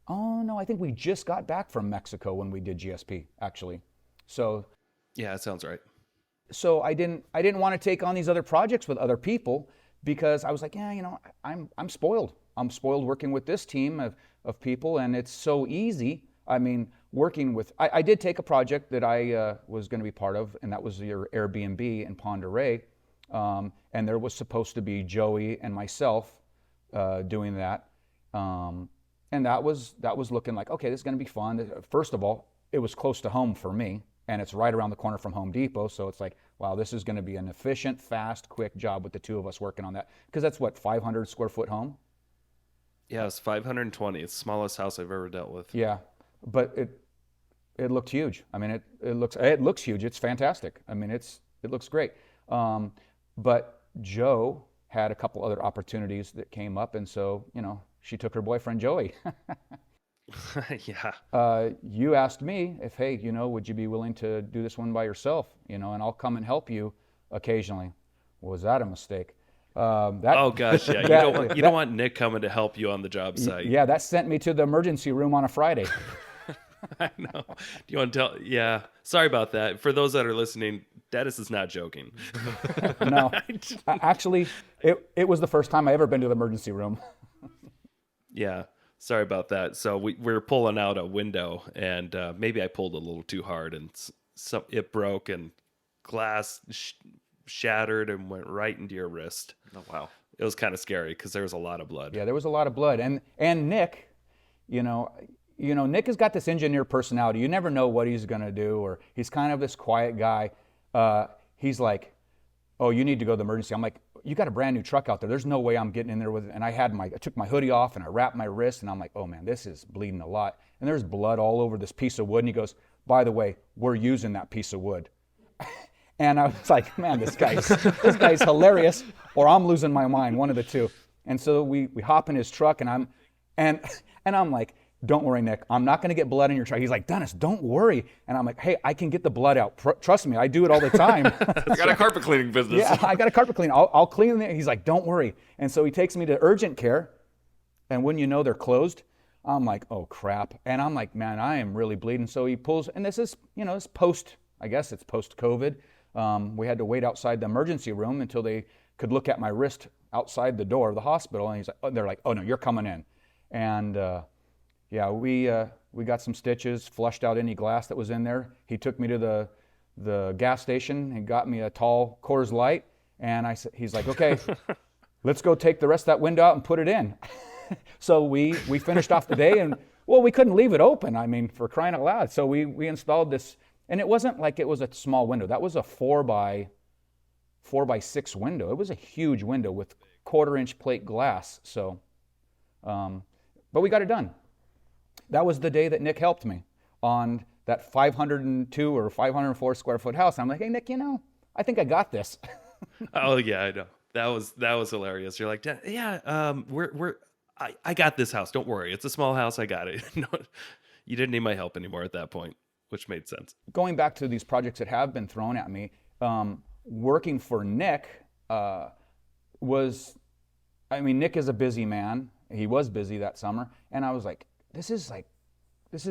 Oh no, I think we just got back from Mexico when we did GSP, actually. So Yeah, that sounds right. So I didn't want to take on these other projects with other people because I was like, yeah, I'm spoiled. I'm spoiled working with this team of people, and it's so easy. I mean, working with, I did take a project that I was going to be part of, and that was your Airbnb in Pend Oreille. And there was supposed to be Joey and myself doing that. And that was looking like, okay, this is going to be fun. First of all, it was close to home for me, and it's right around the corner from Home Depot. So it's like, wow, this is going to be an efficient, fast, quick job with the two of us working on that. Because that's what, 500 square foot home? Yeah, it's 520. It's the smallest house I've ever dealt with. Yeah, but it looked huge. I mean, it looks huge. It's fantastic. I mean, it looks great. But Joe had a couple other opportunities that came up, and so she took her boyfriend Joey. Yeah. You asked me if, hey, would you be willing to do this one by yourself? And I'll come and help you occasionally. Was that a mistake? Oh gosh, yeah. You don't want Nick coming to help you on the job site. Yeah, that sent me to the emergency room on a Friday. I know. Do you want to tell? Yeah. Sorry about that. For those that are listening, Dennis is not joking. No, actually, it was the first time I ever been to the emergency room. Yeah. Sorry about that. So we're pulling out a window, and maybe I pulled a little too hard, and it broke, and glass shattered and went right into your wrist. Oh, wow. It was kind of scary because there was a lot of blood. Yeah, there was a lot of blood, and Nick, Nick has got this engineer personality. You never know what he's going to do, or he's kind of this quiet guy. He's like, oh, you need to go to the emergency. I'm like, you got a brand new truck out there. There's no way I'm getting in there with it. And I took my hoodie off and I wrapped my wrist, and I'm like, oh man, this is bleeding a lot. And there's blood all over this piece of wood. And he goes, by the way, we're using that piece of wood. And I was like, man, this guy's hilarious, or I'm losing my mind, one of the two. And so we hop in his truck, and I'm like, don't worry, Nick, I'm not going to get blood in your truck. He's like, Dennis, don't worry. And I'm like, hey, I can get the blood out. Trust me, I do it all the time. I got a carpet cleaning business. Yeah, I got a carpet cleaning. I'll clean it. He's like, don't worry. And so he takes me to urgent care, and when they're closed, I'm like, oh crap. And I'm like, man, I am really bleeding. So he pulls, and this is, it's I guess it's post-COVID. We had to wait outside the emergency room until they could look at my wrist outside the door of the hospital. And they're like, oh no, you're coming in. And yeah, we got some stitches, flushed out any glass that was in there. He took me to the gas station and got me a tall Coors Light. And he's like, okay, let's go take the rest of that window out and put it in. So we finished off the day, and well, we couldn't leave it open. I mean, for crying out loud. So we installed this, and it wasn't like it was a small window. That was a 4x6 window. It was a huge window with 1/4-inch plate glass. So, but we got it done. That was the day that Nick helped me on that 502 or 504 square foot house. I'm like, hey, Nick, I think I got this. Oh yeah, I know. That was hilarious. You're like, yeah, I got this house. Don't worry. It's a small house. I got it. No, you didn't need my help anymore at that point, which made sense. Going back to these projects that have been thrown at me, working for Nick Nick is a busy man. He was busy that summer. And I was like, this is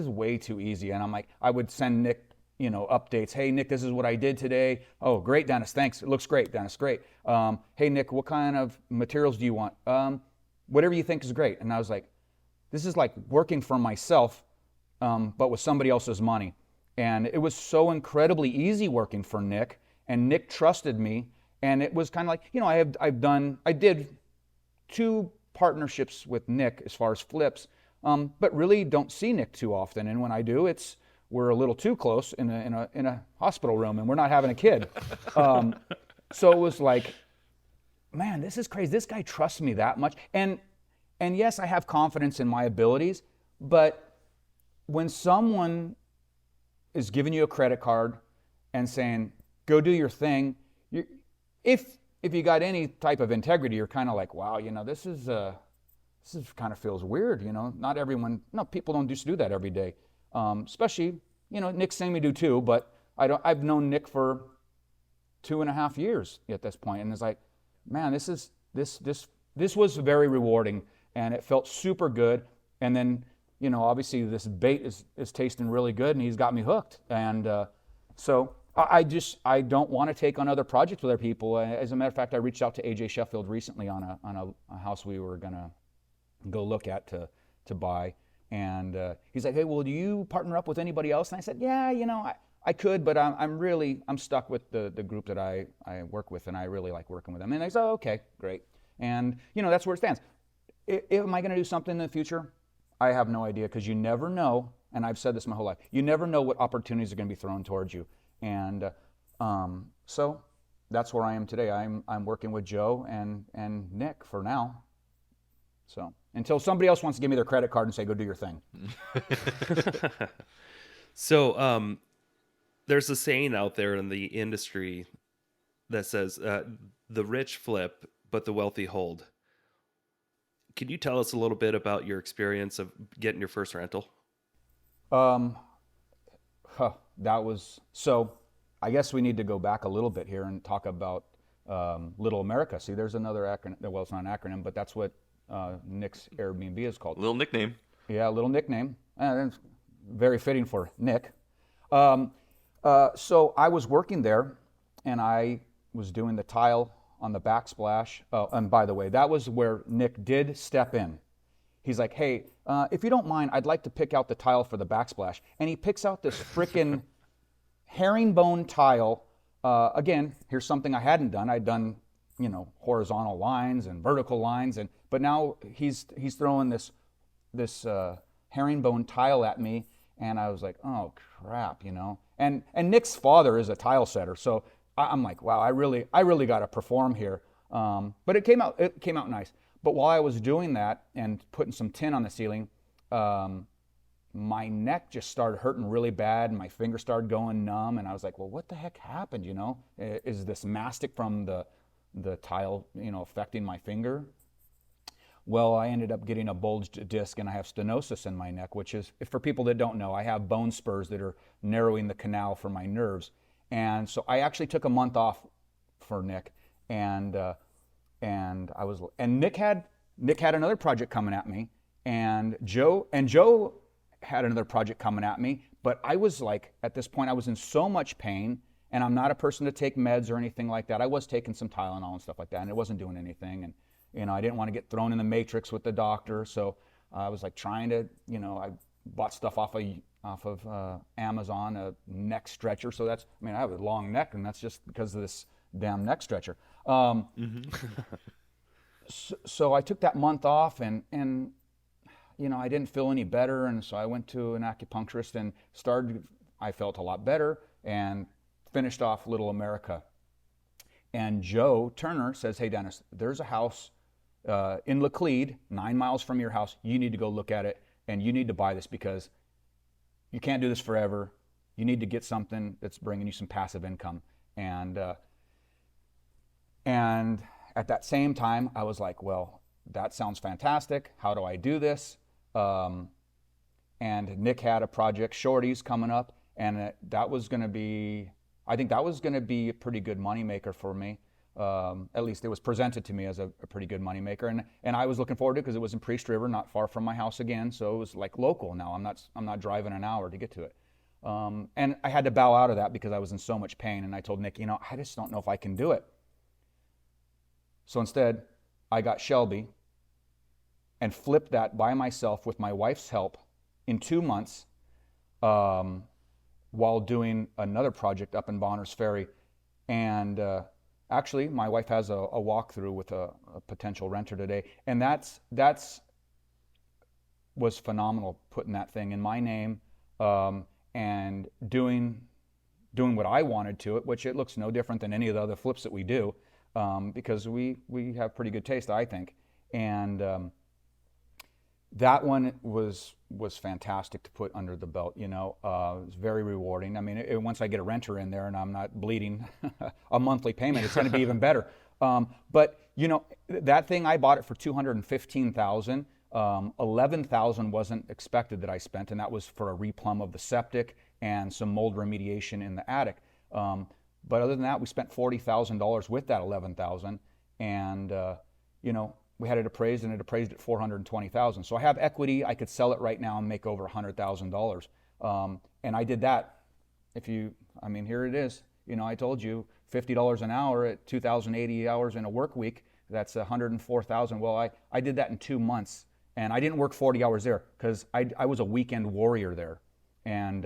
way too easy. And I'm like, I would send Nick, updates. Hey, Nick, this is what I did today. Oh, great, Dennis. Thanks. It looks great, Dennis. Great. Hey, Nick, what kind of materials do you want? Whatever you think is great. And I was like, this is like working for myself, but with somebody else's money. And it was so incredibly easy working for Nick. And Nick trusted me. And it was kind of like, I did 2 partnerships with Nick as far as flips, but really don't see Nick too often. And when I do, we're a little too close in a hospital room, and we're not having a kid. So it was like, man, this is crazy. This guy trusts me that much. And yes, I have confidence in my abilities, but when someone is giving you a credit card and saying, go do your thing, if you got any type of integrity, you're kind of like, wow, this is kind of feels weird, people don't just do that every day. Especially, Nick's seen me do too, but I've known Nick for 2.5 years at this point, and it's like, man, this was very rewarding, and it felt super good. And then, obviously this bait is tasting really good, and he's got me hooked. And so I don't want to take on other projects with other people. As a matter of fact, I reached out to AJ Sheffield recently on a house we were gonna go look at to buy, and he's like, hey, well, do you partner up with anybody else? And I said, yeah, I could, but I'm stuck with the group that I work with, and I really like working with them. And I said, oh, okay, great. And that's where it stands. Am I going to do something in the future? I have no idea, because you never know, and I've said this my whole life, you never know what opportunities are going to be thrown towards you. And so that's where I am today. I'm working with Joe and Nick for now. So until somebody else wants to give me their credit card and say, go do your thing. So there's a saying out there in the industry that says the rich flip, but the wealthy hold. Can you tell us a little bit about your experience of getting your first rental? So I guess we need to go back a little bit here and talk about Little America. See, there's another acronym. Well, it's not an acronym, but that's what Nick's Airbnb is called. Little nickname. Yeah, a little nickname. It's very fitting for Nick. So I was working there, and I was doing the tile on the backsplash. Oh, and by the way, that was where Nick did step in. He's like, hey, if you don't mind, I'd like to pick out the tile for the backsplash. And he picks out this frickin' herringbone tile. Again, here's something I hadn't done. I'd done, horizontal lines and vertical lines, but now he's throwing this herringbone tile at me, and I was like, oh crap, And Nick's father is a tile setter, so I'm like, wow, I really got to perform here. But it came out nice. But while I was doing that and putting some tin on the ceiling, my neck just started hurting really bad, and my finger started going numb, and I was like, well, what the heck happened, Is this mastic from the tile, affecting my finger? Well, I ended up getting a bulged disc, and I have stenosis in my neck, which is, for people that don't know, I have bone spurs that are narrowing the canal for my nerves. And so I actually took a month off for Nick, and Nick had another project coming at me, and Joe had another project coming at me, but I was like, at this point, I was in so much pain, and I'm not a person to take meds or anything like that. I was taking some Tylenol and stuff like that, and it wasn't doing anything, and I didn't want to get thrown in the matrix with the doctor, so I was like trying to, I bought stuff off of Amazon, a neck stretcher. So I have a long neck, and that's just because of this damn neck stretcher. So I took that month off, and I didn't feel any better, and so I went to an acupuncturist and I felt a lot better, and finished off Little America. And Joe Turner says, hey, Dennis, there's a house in Laclede, 9 miles from your house. You need to go look at it, and you need to buy this, because you can't do this forever. You need to get something that's bringing you some passive income. And at that same time, I was like, well, that sounds fantastic. How do I do this? And Nick had a project, Shorties, coming up, and that was going to be, I think that was going to be a pretty good moneymaker for me. At least it was presented to me as a pretty good moneymaker, and I was looking forward to it because it was in Priest River, not far from my house again, so it was like local now. I'm not driving an hour to get to it. And I had to bow out of that because I was in so much pain, and I told Nick, I just don't know if I can do it. So instead, I got Shelby and flipped that by myself with my wife's help in 2 months, while doing another project up in Bonners Ferry. And actually, my wife has a walkthrough with a potential renter today, and that's was phenomenal, putting that thing in my name, and doing what I wanted to it, which it looks no different than any of the other flips that we do, because we have pretty good taste, I think. And that one was fantastic to put under the belt. It was very rewarding. I mean, once I get a renter in there and I'm not bleeding a monthly payment, it's going to be even better. But that thing, I bought it for $215,000. $11,000 wasn't expected that I spent, and that was for a replumb of the septic and some mold remediation in the attic. But other than that, we spent $40,000 with that $11,000, and we had it appraised, and it appraised at $420,000. So I have equity. I could sell it right now and make over $100,000. And I did that I mean, here it is. You know, I told you $50 an hour at 2,080 hours in a work week. That's 104,000. Well, I did that in 2 months, and I didn't work 40 hours there because I was a weekend warrior there, and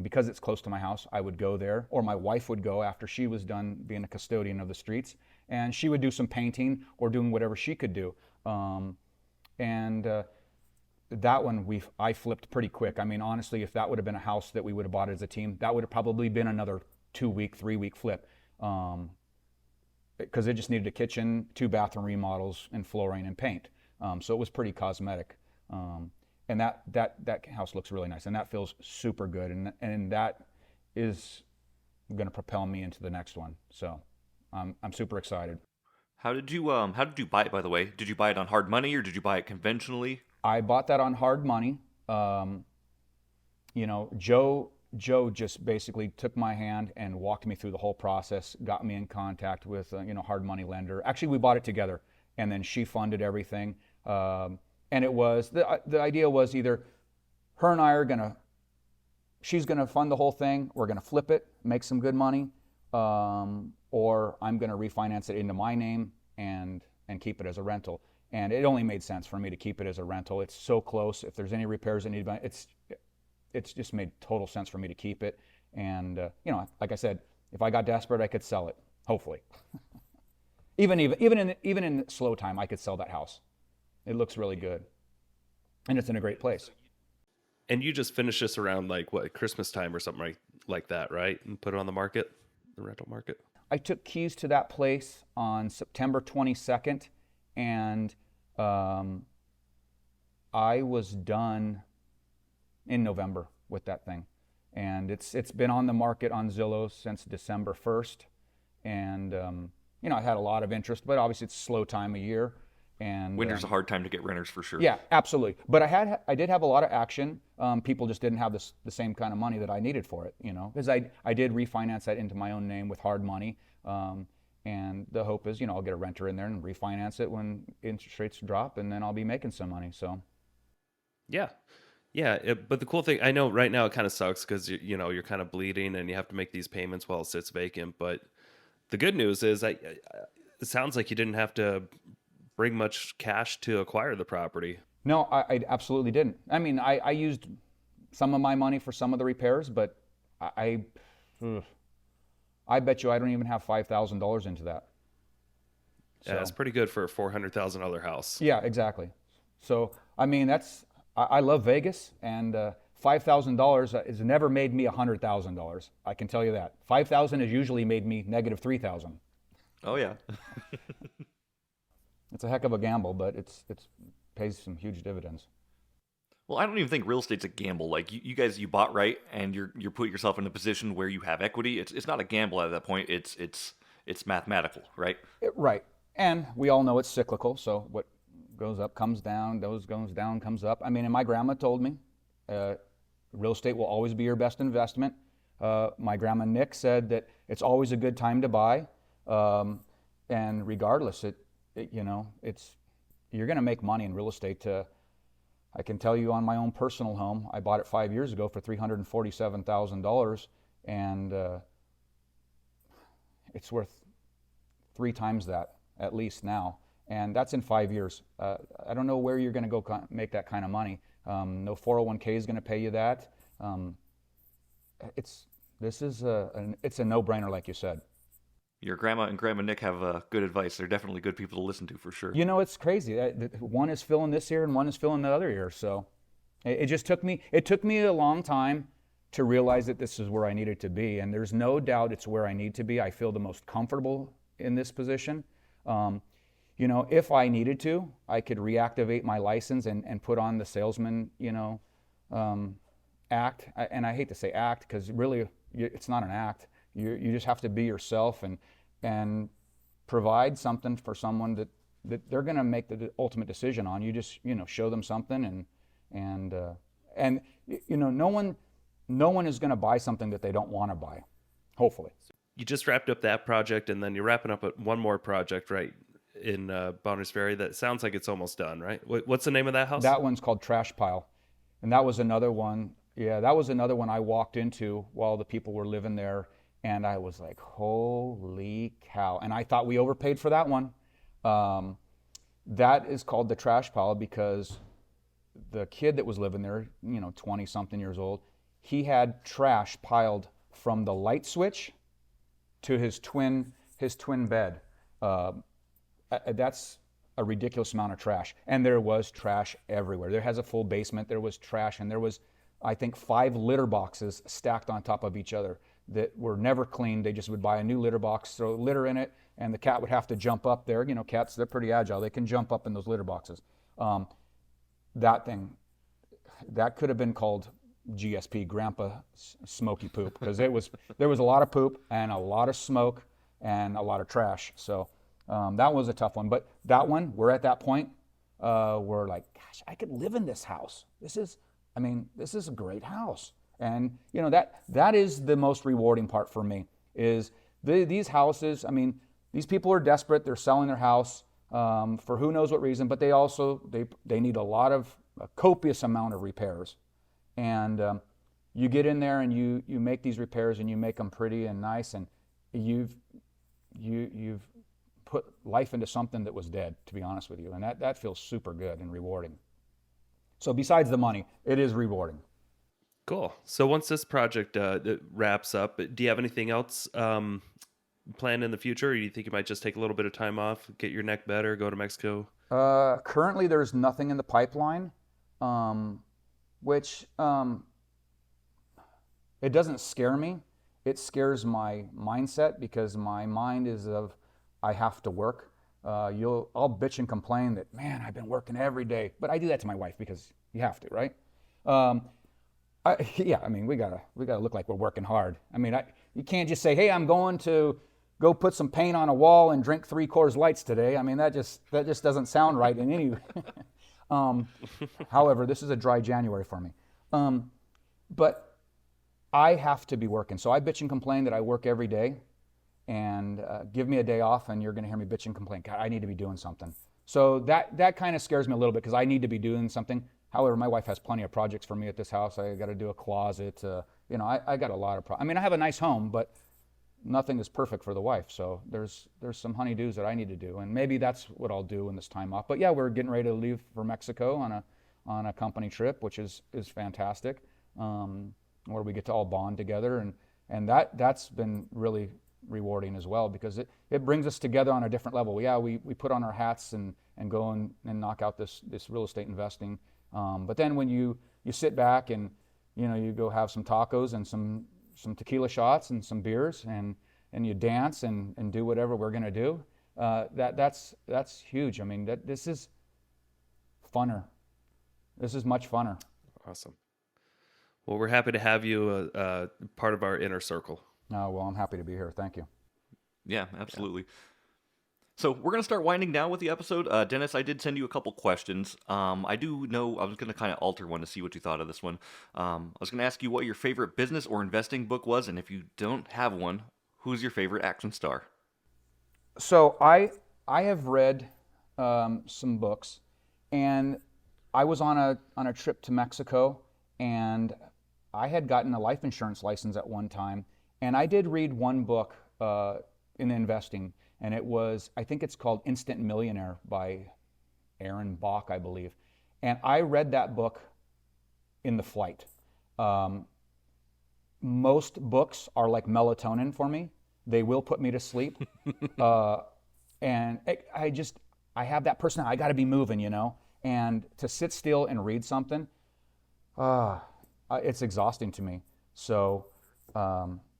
because it's close to my house, I would go there, or my wife would go after she was done being a custodian of the streets, and she would do some painting or doing whatever she could do. And that one I flipped pretty quick. I mean, honestly, if that would have been a house that we would have bought as a team, that would have probably been another 2-week, 3-week flip, because it just needed a kitchen, 2 bathroom remodels, and flooring and paint. So it was pretty cosmetic. And that house looks really nice, and that feels super good, and that is going to propel me into the next one. So I'm super excited. How did you buy it, by the way? Did you buy it on hard money, or did you buy it conventionally? I bought that on hard money. You know, Joe just basically took my hand and walked me through the whole process, got me in contact with hard money lender. Actually, we bought it together, and then she funded everything. And it was the idea was either her and I are she's gonna fund the whole thing, we're gonna flip it, make some good money, or I'm gonna refinance it into my name and keep it as a rental. And it only made sense for me to keep it as a rental. It's so close. If there's any repairs that need to be, it's just made total sense for me to keep it. And like I said, if I got desperate, I could sell it. Hopefully, even in slow time, I could sell that house. It looks really good, and it's in a great place. And you just finished this around Christmas time or something like that, right? And put it on the market, the rental market. I took keys to that place on September 22nd, and I was done in November with that thing. And it's been on the market on Zillow since December 1st. And, I had a lot of interest, but obviously it's a slow time of year. And winter's a hard time to get renters for sure. Yeah, absolutely. But I did have a lot of action. People just didn't have the same kind of money that I needed for it, because I did refinance that into my own name with hard money. And the hope is, I'll get a renter in there and refinance it when interest rates drop, and then I'll be making some money. So, yeah. But the cool thing, I know right now it kind of sucks because you're kind of bleeding and you have to make these payments while it sits vacant. But the good news is, it sounds like you didn't have to bring much cash to acquire the property. No, I absolutely didn't. I mean, I used some of my money for some of the repairs, but I bet you I don't even have $5,000 into that. So, yeah, that's pretty good for a $400,000 house. Yeah, exactly. So, I mean, I love Vegas, and $5,000 has never made me $100,000. I can tell you that. $5,000 has usually made me negative $3,000. Oh yeah. It's a heck of a gamble, but it's pays some huge dividends. Well, I don't even think real estate's a gamble. Like you guys, you bought right, and you're put yourself in a position where you have equity. It's not a gamble at that point. It's mathematical, right? Right. And we all know it's cyclical. So what goes up comes down. Goes down comes up. I mean, and my grandma told me, real estate will always be your best investment. My grandma Nick said that it's always a good time to buy, and regardless, you're going to make money in real estate. I can tell you on my own personal home, I bought it 5 years ago for $347,000, and it's worth 3 times that at least now, and that's in 5 years. I don't know where you're going to go make that kind of money. No 401k is going to pay you that. It's a no-brainer, like you said. Your grandma and Grandma Nick have good advice. They're definitely good people to listen to for sure. It's crazy. One is filling this ear and one is filling the other ear. So it took me a long time to realize that this is where I needed to be. And there's no doubt it's where I need to be. I feel the most comfortable in this position. If I needed to, I could reactivate my license and put on the salesman, act. And I hate to say act because really it's not an act. You just have to be yourself and provide something for someone that they're going to make the ultimate decision on. You just show them something and no one is going to buy something that they don't want to buy. Hopefully. You just wrapped up that project, and then you're wrapping up one more project, right, in Bonners Ferry. That sounds like it's almost done, right? What's the name of that house? That one's called Trash Pile, and that was another one. Yeah, that was another one I walked into while the people were living there, and I was like, holy cow. And I thought we overpaid for that one. That is called the trash pile because the kid that was living there, 20 something years old, he had trash piled from the light switch to his twin bed. That's a ridiculous amount of trash. And there was trash everywhere. There has a full basement. There was trash, and there was, I think, 5 litter boxes stacked on top of each other that were never cleaned. They just would buy a new litter box, throw litter in it, and the cat would have to jump up there. Cats, they're pretty agile. They can jump up in those litter boxes. That could have been called GSP, Grandpa Smoky Poop, because there was a lot of poop and a lot of smoke and a lot of trash. So that was a tough one. But that one, we're at that point. We're like, gosh, I could live in this house. This is a great house. And that is the most rewarding part for me is these houses. These people are desperate. They're selling their house for who knows what reason, but they need a copious amount of repairs. And you get in there and you make these repairs and you make them pretty and nice, and you've put life into something that was dead, to be honest with you, and that feels super good and rewarding. So besides the money, it is rewarding. Cool. So once this project wraps up, do you have anything else planned in the future, or do you think you might just take a little bit of time off, get your neck better, go to Mexico? Currently, there's nothing in the pipeline, which it doesn't scare me. It scares my mindset because my mind is I have to work. I'll bitch and complain that, man, I've been working every day, but I do that to my wife because you have to, right? We gotta look like we're working hard. You can't just say, hey, I'm going to go put some paint on a wall and drink 3 Coors Lights today. That just doesn't sound right in any. However, this is a dry January for me. But I have to be working. So I bitch and complain that I work every day, and give me a day off and you're going to hear me bitch and complain. God, I need to be doing something. So that kind of scares me a little bit because I need to be doing something. However, my wife has plenty of projects for me at this house. I got to do a closet. I got a lot of I have a nice home, but nothing is perfect for the wife. So there's some honeydews that I need to do, and maybe that's what I'll do in this time off. But yeah, we're getting ready to leave for Mexico on a company trip, which is fantastic, where we get to all bond together, and that's been really rewarding as well because it brings us together on a different level. Yeah, we put on our hats and go and knock out this real estate investing. But then when you sit back and you go have some tacos and some tequila shots and some beers and you dance and do whatever we're going to do, that's huge. This is funner. This is much funner. Awesome. Well, we're happy to have you part of our inner circle. Well, I'm happy to be here. Thank you. Yeah, absolutely. Yeah. So we're going to start winding down with the episode. Dennis, I did send you a couple questions. I do know I was going to kind of alter one to see what you thought of this one. I was going to ask you what your favorite business or investing book was, and if you don't have one, who's your favorite action star? So I have read some books, and I was on a trip to Mexico, and I had gotten a life insurance license at one time, and I did read one book in investing. And I think it's called Instant Millionaire by Aaron Bach, I believe. And I read that book in the flight. Most books are like melatonin for me. They will put me to sleep. And I have that personality. I got to be moving, And to sit still and read something, it's exhausting to me. So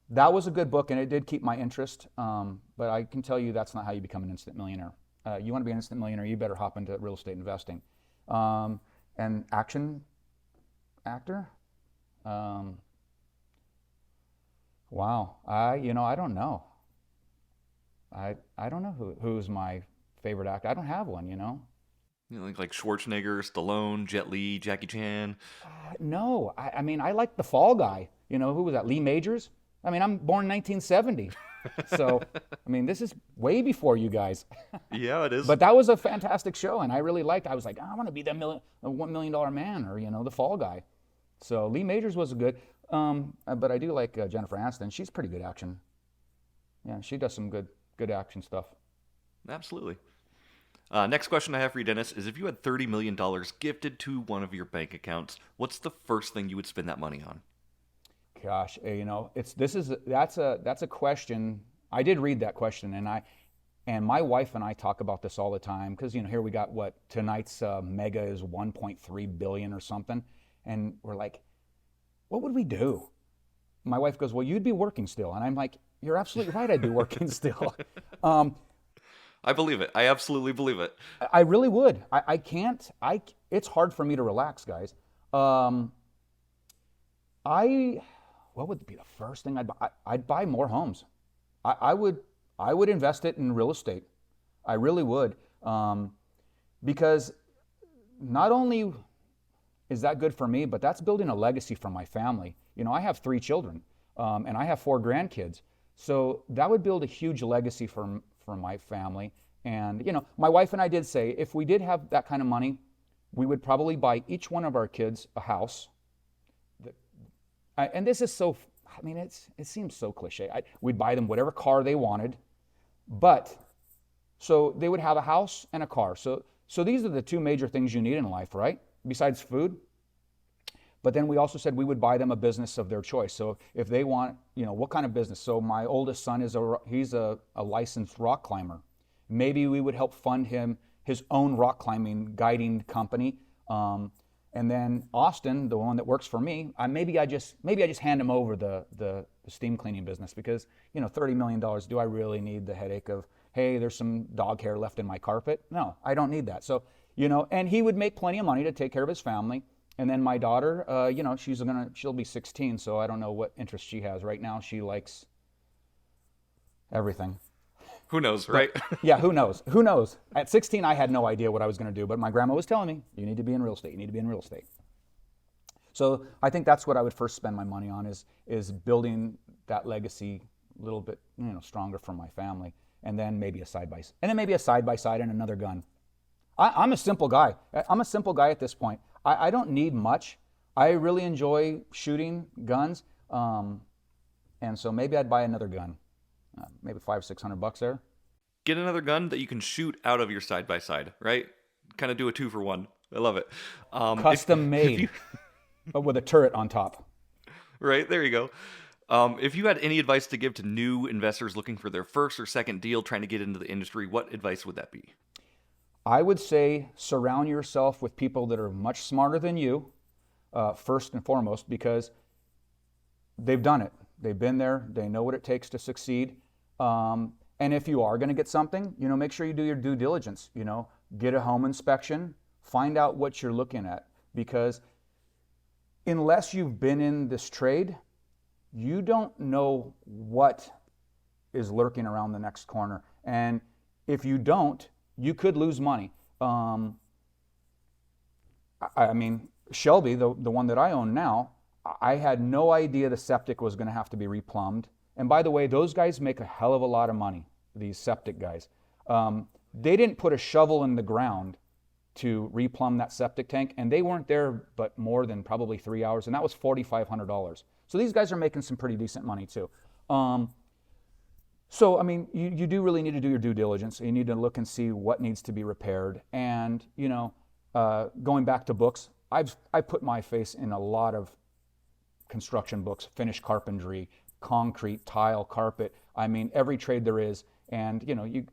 that was a good book, and it did keep my interest, but I can tell you that's not how you become an instant millionaire. You want to be an instant millionaire, you better hop into real estate investing. And action actor? Wow, I don't know. I don't know who's my favorite actor. I don't have one, Like Schwarzenegger, Stallone, Jet Li, Jackie Chan? No, I like the Fall Guy. Who was that, Lee Majors? I'm born in 1970. So, this is way before you guys. Yeah, it is. But that was a fantastic show, and I really liked it. I was like, I want to be the $1 million man or, the Fall Guy. So Lee Majors was good, but I do like Jennifer Aniston. She's pretty good action. Yeah, she does some good action stuff. Absolutely. Next question I have for you, Dennis, is if you had $30 million gifted to one of your bank accounts, what's the first thing you would spend that money on? Gosh, that's a question. I did read that question, and my wife and I talk about this all the time because here we got what tonight's mega is 1.3 billion or something, and we're like, what would we do? My wife goes, well, you'd be working still, and I'm like, you're absolutely right, I'd be working still. I believe it. I absolutely believe it. I really would. I can't. It's hard for me to relax, guys. What would be the first thing I'd buy? I'd buy more homes. I would invest it in real estate. I really would, because not only is that good for me, but that's building a legacy for my family. I have 3 children, and I have 4 grandkids, so that would build a huge legacy for my family. And my wife and I did say if we did have that kind of money, we would probably buy each one of our kids a house. And this is so, it seems so cliche. We'd buy them whatever car they wanted, but so they would have a house and a car. So these are the 2 major things you need in life, right? Besides food. But then we also said we would buy them a business of their choice. So if they want, what kind of business? So my oldest son he's a licensed rock climber. Maybe we would help fund him his own rock climbing guiding company. And then Austin, the one that works for me, maybe I just hand him over the steam cleaning business because $30 million. Do I really need the headache of, hey, there's some dog hair left in my carpet? No, I don't need that. So and he would make plenty of money to take care of his family. And then my daughter, she'll be 16, so I don't know what interest she has right now. She likes everything. Who knows, right? Yeah, who knows? Who knows? At 16, I had no idea what I was going to do, but my grandma was telling me, you need to be in real estate. You need to be in real estate. So I think that's what I would first spend my money on is building that legacy a little bit stronger for my family, and then maybe a side by side and another gun. I'm a simple guy. I'm a simple guy at this point. I don't need much. I really enjoy shooting guns, and so maybe I'd buy another gun, maybe $500-600 there. Get another gun that you can shoot out of your side-by-side, right? Kind of do a 2-for-1. I love it. Custom made, but with a turret on top. Right, there you go. If you had any advice to give to new investors looking for their first or second deal trying to get into the industry, what advice would that be? I would say surround yourself with people that are much smarter than you, first and foremost, because they've done it. They've been there. They know what it takes to succeed. And if you are going to get something, make sure you do your due diligence. Get a home inspection, find out what you're looking at, because unless you've been in this trade, you don't know what is lurking around the next corner. And if you don't, you could lose money. Shelby, the one that I own now, I had no idea the septic was going to have to be replumbed. And by the way, those guys make a hell of a lot of money, these septic guys. They didn't put a shovel in the ground to replumb that septic tank, and they weren't there but more than probably 3 hours, and that was $4,500. So these guys are making some pretty decent money too. So, you do really need to do your due diligence. You need to look and see what needs to be repaired. And, going back to books, I put my face in a lot of construction books, finished carpentry, concrete, tile, carpet. Every trade there is. And,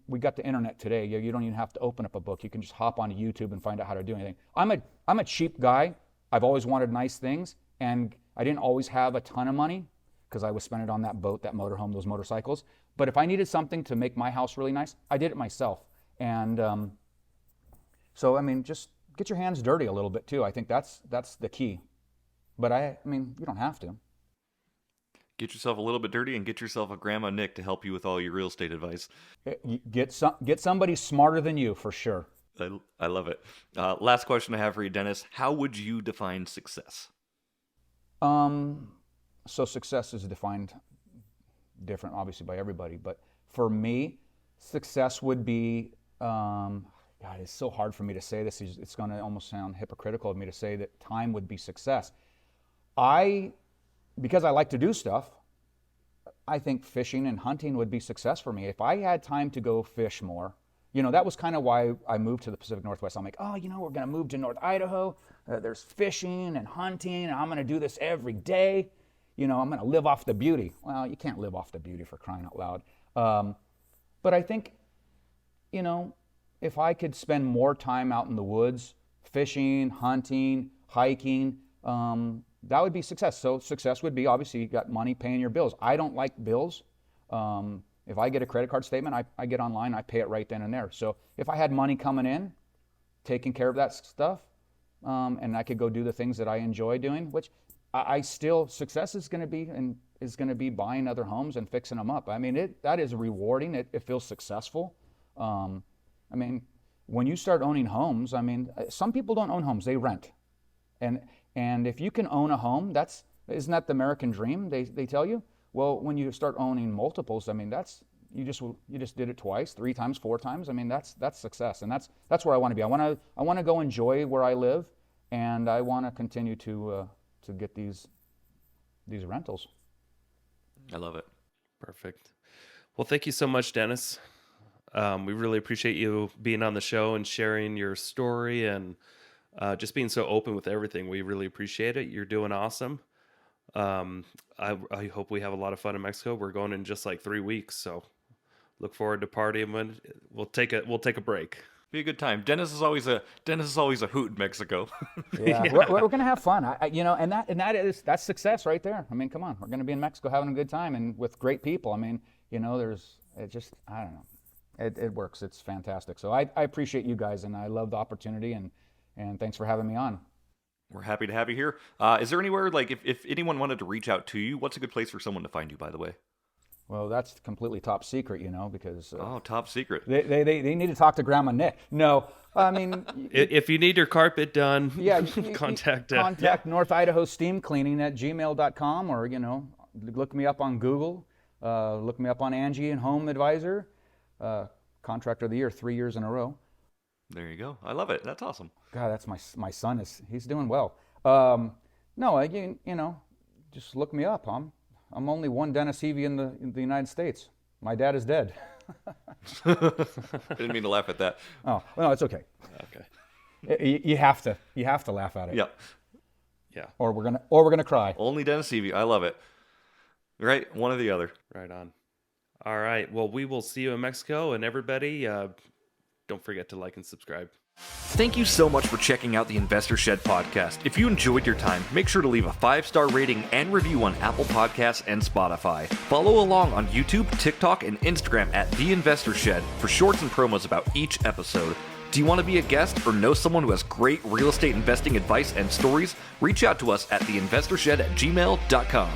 we got the internet today. You don't even have to open up a book. You can just hop onto YouTube and find out how to do anything. I'm a cheap guy. I've always wanted nice things. And I didn't always have a ton of money because I was spending it on that boat, that motorhome, those motorcycles. But if I needed something to make my house really nice, I did it myself. And just get your hands dirty a little bit too. I think that's the key. But you don't have to. Get yourself a little bit dirty and get yourself a Grandma Nick to help you with all your real estate advice. Get somebody smarter than you for sure. I love it. Last question I have for you, Dennis. How would you define success? So success is defined different, obviously, by everybody. But for me, success would be, God, it's so hard for me to say this. It's going to almost sound hypocritical of me to say that time would be success. Because I like to do stuff, I think fishing and hunting would be success for me. If I had time to go fish more, that was kind of why I moved to the Pacific Northwest. I'm like, we're going to move to North Idaho. There's fishing and hunting, and I'm going to do this every day. I'm going to live off the beauty. Well, you can't live off the beauty, for crying out loud. But I think, if I could spend more time out in the woods, fishing, hunting, hiking, that would be success. So success would be, obviously, you got money paying your bills. I don't like bills. If I get a credit card statement, I get online, I pay it right then and there. So if I had money coming in, taking care of that stuff, and I could go do the things that I enjoy doing, which success is going to be buying other homes and fixing them up. I mean, that is rewarding. It feels successful. When you start owning homes, some people don't own homes, they rent. And if you can own a home, isn't that the American dream? They tell you. Well, when you start owning multiples, you just did it twice, 3 times, 4 times. That's success, and that's where I want to be. I want to go enjoy where I live, and I want to continue to get these rentals. I love it. Perfect. Well, thank you so much, Dennis. We really appreciate you being on the show and sharing your story and just being so open with everything. We really appreciate it. You're doing awesome. I hope we have a lot of fun in Mexico. We're going in just like 3 weeks, so look forward to partying. When we'll take a break. Be a good time. Dennis is always a hoot in Mexico. Yeah, we're gonna have fun. That's success right there. Come on, we're gonna be in Mexico having a good time and with great people. I don't know. It works. It's fantastic. So I appreciate you guys, and I love the opportunity, and thanks for having me on. We're happy to have you here. Is there anywhere, like, if anyone wanted to reach out to you, what's a good place for someone to find you, by the way? Well, that's completely top secret, because... top secret. They need to talk to Grandma Nick. No, if you need your carpet done, contact North Idaho Steam Cleaning at gmail.com, or, look me up on Google, look me up on Angie and Home Advisor, Contractor of the Year 3 years in a row. There you go. I love it. That's awesome. God, that's my son. He's doing well. Just look me up. I'm only one Dennis Heavey in the United States. My dad is dead. I didn't mean to laugh at that. Oh, no, it's okay. Okay. You have to laugh at it. Yeah. Yeah. Or we're gonna cry. Only Dennis Heavey. I love it. Right, one or the other. Right on. All right. Well, we will see you in Mexico, and everybody, don't forget to like and subscribe. Thank you so much for checking out the Investor Shed podcast. If you enjoyed your time, make sure to leave a 5-star rating and review on Apple Podcasts and Spotify. Follow along on YouTube, TikTok, and Instagram at The Investor Shed for shorts and promos about each episode. Do you want to be a guest or know someone who has great real estate investing advice and stories? Reach out to us at theinvestorshed@gmail.com.